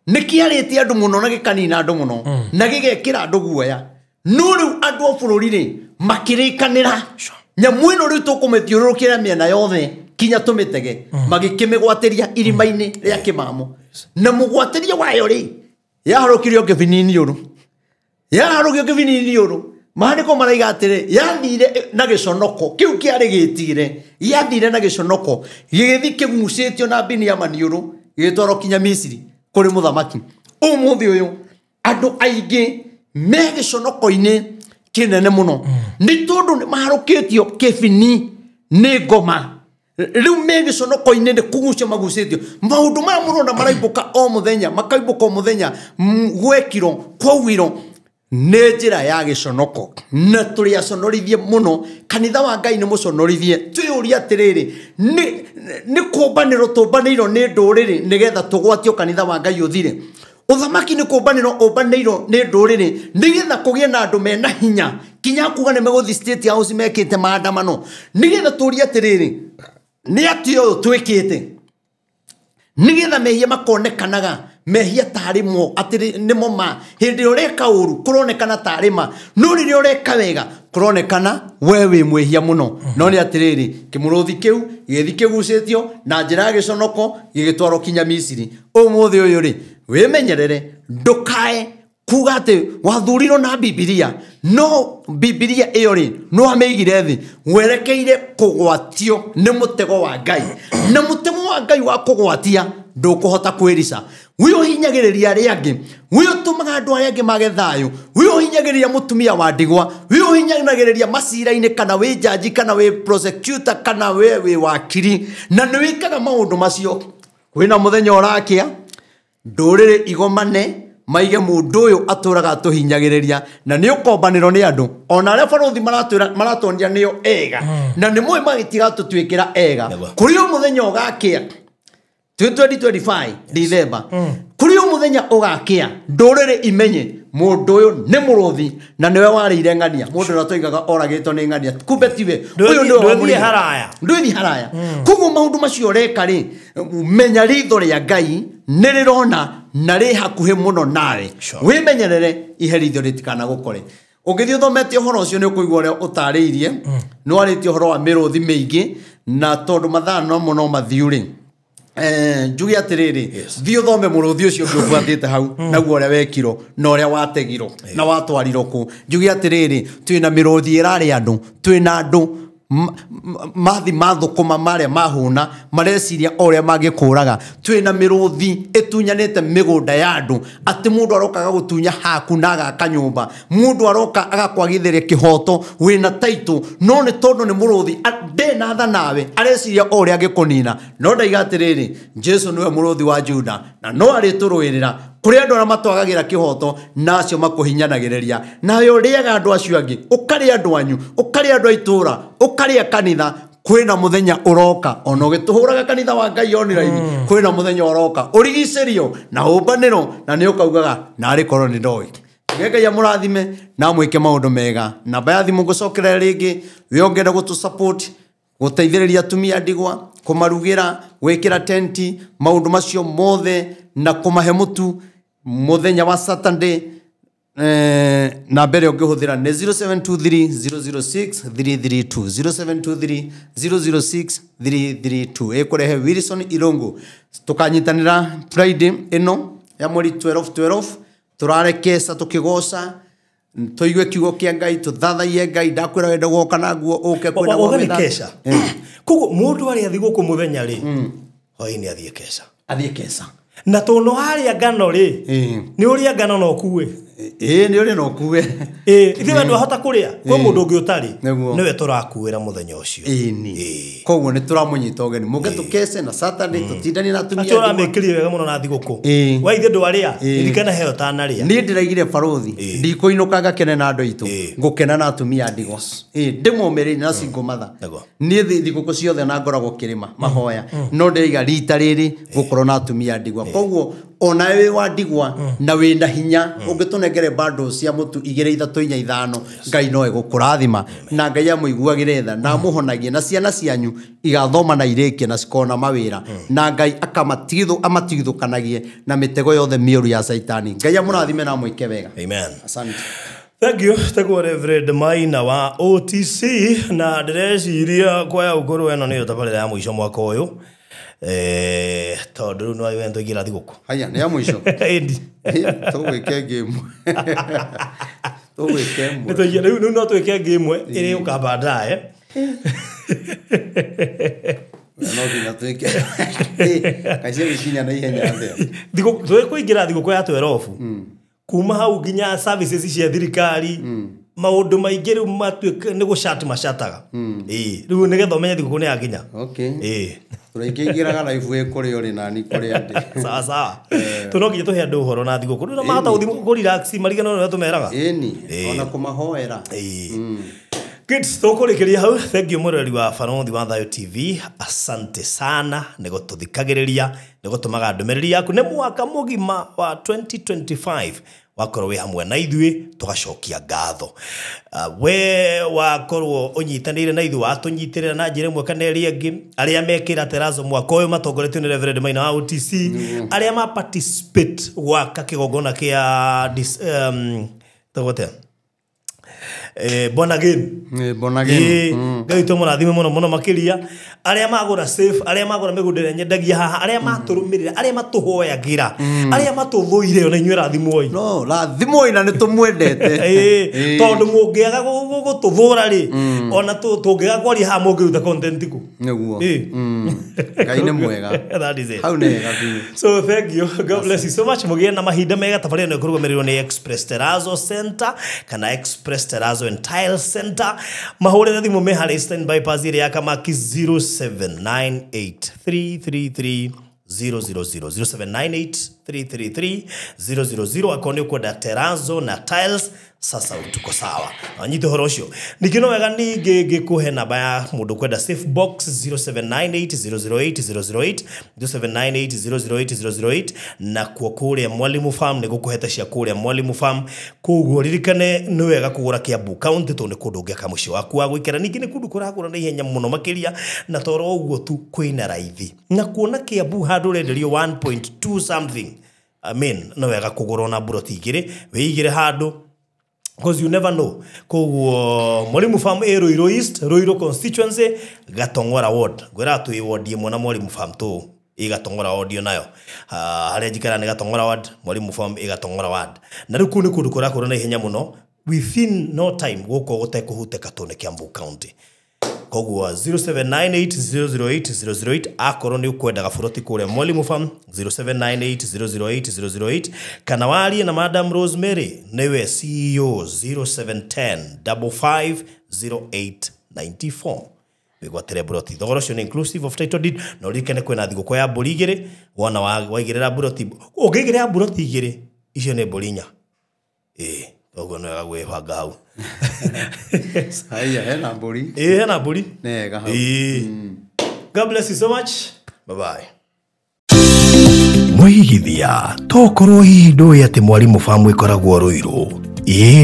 [SPEAKER 2] nikiarite andu muno na gikanina andu muno na gigekira andu guoya no riu andu a bururi ri makirikanira nyamu ino riu tukumithiururukira miena yothe kinya tumitege magikimigwatiria irima-ini ria kimamo na mugwatiria wayo ri yaharukirio kivinini uru yaharukio kivinini uru maandiko maraiga atiri yathire na giconoko kiu kiari gitire yathire na giconoko gigithi kigucitio na Biniamani uru gitwaro kinya Misiri kuri muthamaki umuthi uyu andu aingi me giconoko-ini kinene muno ni tondu ni maharukitio kibini ni ngoma riu me giconoko-ini ni kugucia magucitio maundu maya murona maraibuka o muthenya makaibuka o muthenya gwekiro kwaugiro nä njä ra ya gä conoko na tå rä aconorithie må no kanitha wa Ngai nä må conorithie twä å ria atä rä rä nä kå mbanä ro tå mbanä irwo nä ndå rä rä nä getha tå gwatio kanitha wa Ngai å thire å thamaki nä kå mbanä ro å mbanä irwo nä ndå rä rä nä getha kå gä na andå mena hinya kinya kuga nä megå thi State House mekä te maandamano nä getha tå ria atä rä rä nä atä å yå twä kä te nä getha mehia makonekanaga mehia tarä mo atä nä mo ma hä ndä ä rä reka å ru kå ronekana tarä ma no rä rä å reka wega kå ronekana we wä mwähia må no no nä atä rä rä kä må rå thi kä u gä thi kä gucä tio na njä ra gä conoko gä gä twarwo kinya Misiri å må thä å yå rä wä menyerere ndå kae kuga atä wathurirwo na Bibilia no Bibilia ä yo rä no amä igire thä werekeire kå gwatio nä må tego wa Ngai na må tego wa Ngai wa kå gwatia ndå kå hota kwä rica wä å hinyagä rä ria arä angä wä å tå maga andå arä angä mage thayå wä å hinyagä rä ria må tumia wa ndigwa wä å hinyagä rä ria macira-inä kana wä njanji kana wä prosecutor kana wä wakiri na nä wä kaga maå ndå macio kwä na må thenya å rakä a ndå rä rä igomane maige må ndå å yå atå raga atå hinyagä rä ria na nä å kombanä ro nä andå ona arä a barå maratonia nä o ega na nä mwä magä tiga tå tuä kä ra ega kå rä o må thenya å gakä a 2025 December kuri o muthenya ugakia ndurire imenye mundu uyu ni muruthi na niwe warire ngania mundu na toigaga oragitwo ni ngania kumbe tiwe uyu ni
[SPEAKER 1] ndwithi haraya
[SPEAKER 2] kugu maundu macio reka ri menya ritho ria Ngai ni rirona na ri hakuhi muno nawe wimenyerere iherithio ritikana gukore ungithio thomete horo ucio ni ukuigwa ria utariirie no ariti horo wa miruthi miingi na tondu mathano muno mathiuri njugi atä rä rä thiä å thome må rå thi å cio ngä å buathä te hau naguo å rä a wekirwo na å rä a wategirwo na watwarirwo kå njugi atä rä rä twä na mä rå thi ä rarä andå twä na andå mathi mathũkũma marĩa mahũna mareciria o ũrĩa mangĩkũraga twĩna mĩrũthi ĩtunyanĩte mĩgũnda ya andũ atĩ mũndũ arokaga gũtunya haku na agaka nyũmba mũndũ aroka agakwagithĩria kĩhoto wĩna taitũ no nĩ tondũ nĩ mũrũthi ndĩna tha nawe areciria o ũrĩa angĩkũnina no ndaiga atĩrĩrĩ Jesũ nĩwe mũrũthi wa Juda na no arĩtũrũĩrĩra kuri andu ara matwagagira kihoto nacio makuhinyanagiriria nawe uriaga andu acio angi ukari andu anyu ukari andu aitura ukari kanitha kwina muthenya uroka ono gituhuraga kanitha wa Ngai online kwina muthenya uroka urigicerio na umbaniro na ni ukaugaga na ari korwo ni ndoi Ngai ya murathime na mwike maundu mega namba ya thimu ngucokera ringi wiongere gutu support guteithiriria atumia ndigwa kumarugira gwikira tenti maundu macio mothe na kumahe mutu muthenya wa Saturday na mbere ungihuthira ni 0723006332 0723006332 ekurehe Wilson Irongo tukanyitanira Friday ino ya mweri 12 turare kesa tukigoca toigue kiugo kia Ngai tuthathaie Ngai ndakwira wenda goka naguo uke kwina
[SPEAKER 1] wogani kesa kugo mundu ari athi guku muthenya ri hoini athie kesa na tono haria ngano ri ni uria ngano no kuwe
[SPEAKER 2] ni uria no kuwe
[SPEAKER 1] ithe wendu hota kuria kwa mundu ungi utari niwe turakuira muthenya ucio
[SPEAKER 2] koguo ni turamunyita ugeni muge tukese na Saturday tutindani na tumia
[SPEAKER 1] atura mekirie wega muno na thiguku wa ithe ndwaria irikana heo tanaria
[SPEAKER 2] ni ndiraigire baruthi ndikuinuka ngakene na andu aitu ngukena na atumia ndigwa ndimomeri na single mother ni thiguku ciothe na ngoragwo kirima mahoya no ndiriga rita riri gukorwo na atumia ndigwa koguo ona we wa ndigwa na wenda hinya ungitunengere bando cia mutu 2-3-4-5 Ngai no egukurathima na Ngai amuiguagire tha na muhonagie na ciana cianyu igathoma na irĩkie na cikona mawĩra na Ngai amatigithũkanagie na mitego yothe mĩũru ya Saitani Ngai amũrathime na mwĩke wega
[SPEAKER 1] amen
[SPEAKER 2] asante
[SPEAKER 1] thank you tago Reverend Maina wa OTC na ndĩreciria kwa ũkorwo eno nĩ tabarĩra ya mũico mwaka ũyũ tondu no wendo igira thiguku
[SPEAKER 2] haya ni ya mwisho
[SPEAKER 1] endi
[SPEAKER 2] tugwike game
[SPEAKER 1] nitoye riu no twike game iri ukamba ndae
[SPEAKER 2] no gina twike kaisi gicinya na ihenya athe
[SPEAKER 1] thiguku twikuingira thiguku ya 12 kuma hau nginya services cia thirikari maundu maingi riu matwike ni guchat mashataga riu nigetha umenye thiguku ni yakinya
[SPEAKER 2] okay turaingĩraga live kuri uri nani kuri andi
[SPEAKER 1] sawa sawa tunokinya tuhe andu horo na thigũkũ no mahota gũthii ku relax marigano no tumeraga
[SPEAKER 2] ona kumahoera
[SPEAKER 1] kids tukurĩkĩria hau thank you mũrori wa Barothi wa Thayo TV asante sana nĩ gũtũthikagĩrĩria nĩ gũtũmaga ndũmĩrĩri yaku nĩ mwaka mũgima wa 2025 wakorwo wĩ hamwe na ithuĩ tũgacokia ngatho we wakorwo ũnyitanĩire na ithuĩ watũnyitĩrĩra na njĩra ĩmwe kana ĩrĩa ĩngĩ arĩa mekĩra terazo mwaka ũyũ matongoretio nĩ Reverend Maina wa OTC arĩa ma participate gwaka kĩgongona kĩa togote born again ngai to mũrathime mũno makiria aria magura safe aria magura mĩgũnda nyendagia haha aria matũrũmĩrĩra aria matũhoyagĩra aria matũthũire ona inyuĩ rathimoi
[SPEAKER 2] no rathimoi na nĩ tũmwendete
[SPEAKER 1] tondũ mũngĩaga gũtũthũra rĩ ona tũngĩaga kwaria haha mũngĩruta content ku
[SPEAKER 2] nĩguo ngai nĩ mwega
[SPEAKER 1] that is it
[SPEAKER 2] hau nega
[SPEAKER 1] so thank you god bless you so much mũgĩe na mahinda mega tabarĩra nĩ kũrũgamĩrĩrwo nĩ Express Terazo Center kana Express Terazo and Tile Center mahũrĩre thimũ me harĩ standby pass ĩrĩa ya Kamaki 0798333000 0798333000 akoni ukwenda Terazo na Tiles sasa utuko sawa anyite horo ucio nikino wega ningi ngikuhe namba ya mundu kwenda safe box 0798008008 0798008008 na kuria Mwalimu Farm nigukuheta cia kuria Mwalimu Farm kuguo ririkane ni wega kugura Kiambu County to ni kundu ngeka mucio waku wa gwikara ningi ni kundu kuragura na ihenya muno makiria na toro uguo tu kwina raithi na kuona Kiambu handu renderio 1.2 something I mean no wega kugura na buroti igire weigire handu because you never know koguo Mwalimu Farm Ruiru East Ruiru constituency Gatongora ward gwera tu ward imwe na Mwalimu Farm tu Gatongora ward yo nayo haria jikara ni Gatongora ward Mwalimu Farm Gatongora ward na riku ni kundu kurakura na ihenya muno within no time guko gutekuhuteka tone Kiambu County koguo 0798008008 akoro ni ukwendaga buroti kuria Mwalimu Farm 0798008008 kana warie na Madam Rosemary niwe CEO 0710550894 wigwatere buroti thogoro cio ni inclusive of title deed no rikene kwena thigũkũ ya mbũri igĩrĩ wona waigĩrĩra buroti ũngĩigĩrĩra buroti igĩrĩ icio ni mbũri inya koguo no wega gwĩbanga hau
[SPEAKER 2] haya hena mbũri
[SPEAKER 1] hena mbũri
[SPEAKER 2] nega hau
[SPEAKER 1] God bless you so much bye bye Mwigithia tokorwo hihi ndũĩ atĩ Mwalimu Farm ĩkoragwo Ruiru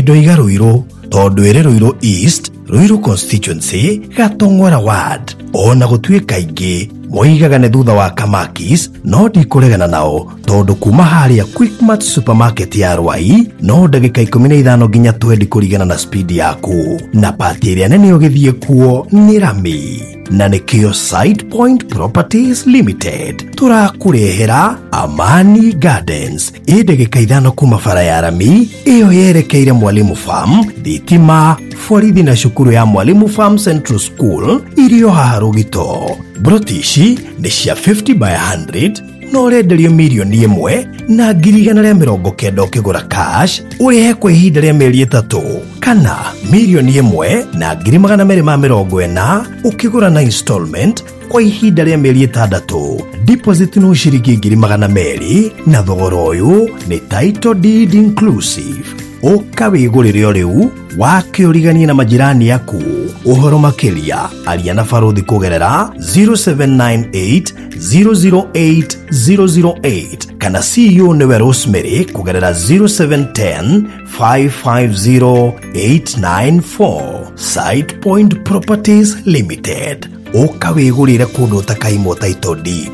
[SPEAKER 1] ndoiga Ruiru tondũ ĩrĩ Ruiru East Ruiru constituency Gatongora ward ona gũtuĩka ingĩ moigaga nĩ thutha wa Kamakis no ndikũregana nao tondũ kuma harĩa Quickmart supermarket ya Rwai no ndagĩka 15 nginya 20 kũringana na speed yaku na pati ĩrĩa nene ũgĩthiĩ kuo nĩ Rami na nĩkĩo Side Point Properties Limited tũrakũrehera Amani Gardens ndagĩka 5 kuma bara ya Rami ĩyo yerekeire Mwalimu Farm thitima borithi na cukuru ya Mwalimu Farm Central School irio haha Rũgito brotishi nĩ cia 50 by 100 no renderio milioni 1 na 190 ukigura cash urihe kwa ihinda rĩa mĩeri 3 kana milioni 1 na 240 ukigura na installment kwa ihinda rĩa mĩeri 6 deposit no ciringi 200 na thogora ũyũ nĩ title deed inclusive ukawigurire riu wakĩũrigania na majirani yaku uhoro makiria aria na Barothi kugerera 0798008008 kana CEO niwe Rosemary kugerera 0710550894 Side Point Properties Limited ukawigurire kundu takaimo title deed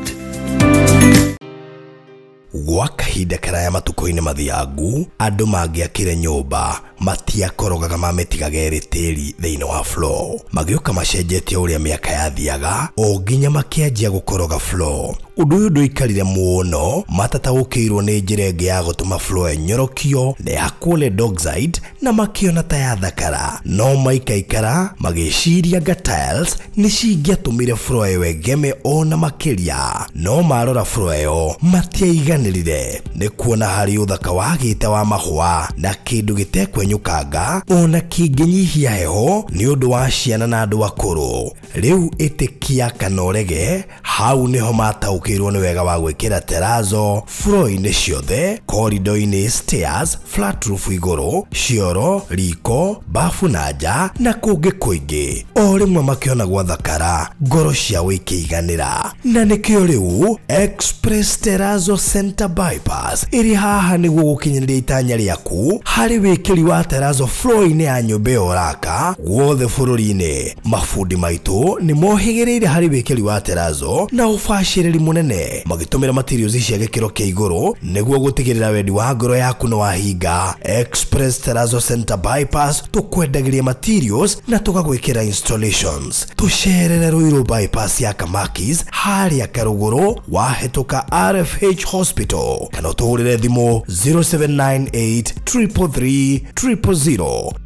[SPEAKER 1] gwa kahinda karaya matuko-inĩ mathiangu andũ mangĩakire nyũmba matiakorogaga mamĩtigaga ĩrĩ tĩri thĩinĩ wa floor magĩũka macenjetie ũrĩa mĩaka yathiaga o nginya makĩanjia gũkoroga floor ũndũ ũyũ ndũikarire mũno matataũkĩirwo nĩ njĩra ĩngĩ ya gũtũma floor ĩnyorokio na ya kũle Dockside na makĩona ta ya thakara no maikaikara magĩciria anga tiles nĩ cingĩatũmire floor ĩyo ĩgeme ona makĩria no marora floor ĩyo matiaiganĩrire nĩ kuona harĩ ũthaka wagĩte wa mahũa na kĩndũ gĩtekwenyo kĩnyũkanga ona kĩngĩnyihia heho nĩ ũndũ wa ciana na andũ akũrũ. Rĩu ĩtĩkia kana ũrege, hau nĩho mataũkĩirwo nĩ wega wa gwĩkĩra terazo floor-inĩ ciothe, corridor-inĩ, stairs, flat roof igũrũ, cioro, riko, bafu na nja na kũngĩ kũingĩ. O rĩmwe makĩona gwathakara, ngoro ciao ikĩiganĩra. Na nĩkĩo rĩu Express Terrazzo Center Bypass ĩrĩ haha nĩguo gũkinyĩrĩria itanya rĩaku harĩ wĩkĩri wa terazo floor-inĩ ya nyũmba ĩyo ũraka guothe bũrũri-inĩ. Mafundi maitũ nĩ mohĩgĩrĩire harĩ wĩkĩri wa terazo na ũbacĩrĩri mũnene, magĩtũmĩra materials cia gĩkĩro kĩa igũrũ nĩguo gũtigĩrĩra wendi wa ngoro yaku nĩ wahinga. Express Terrazzo Center Bypass tũkwendagĩria materials na tũgagwĩkĩra installations. Tũcerere Ruiru bypass ya Kamakis harĩa Karũgũrũ wahĩtũka RFH Hospital, kana ũtũhũrĩre thimũ 0798 333 000.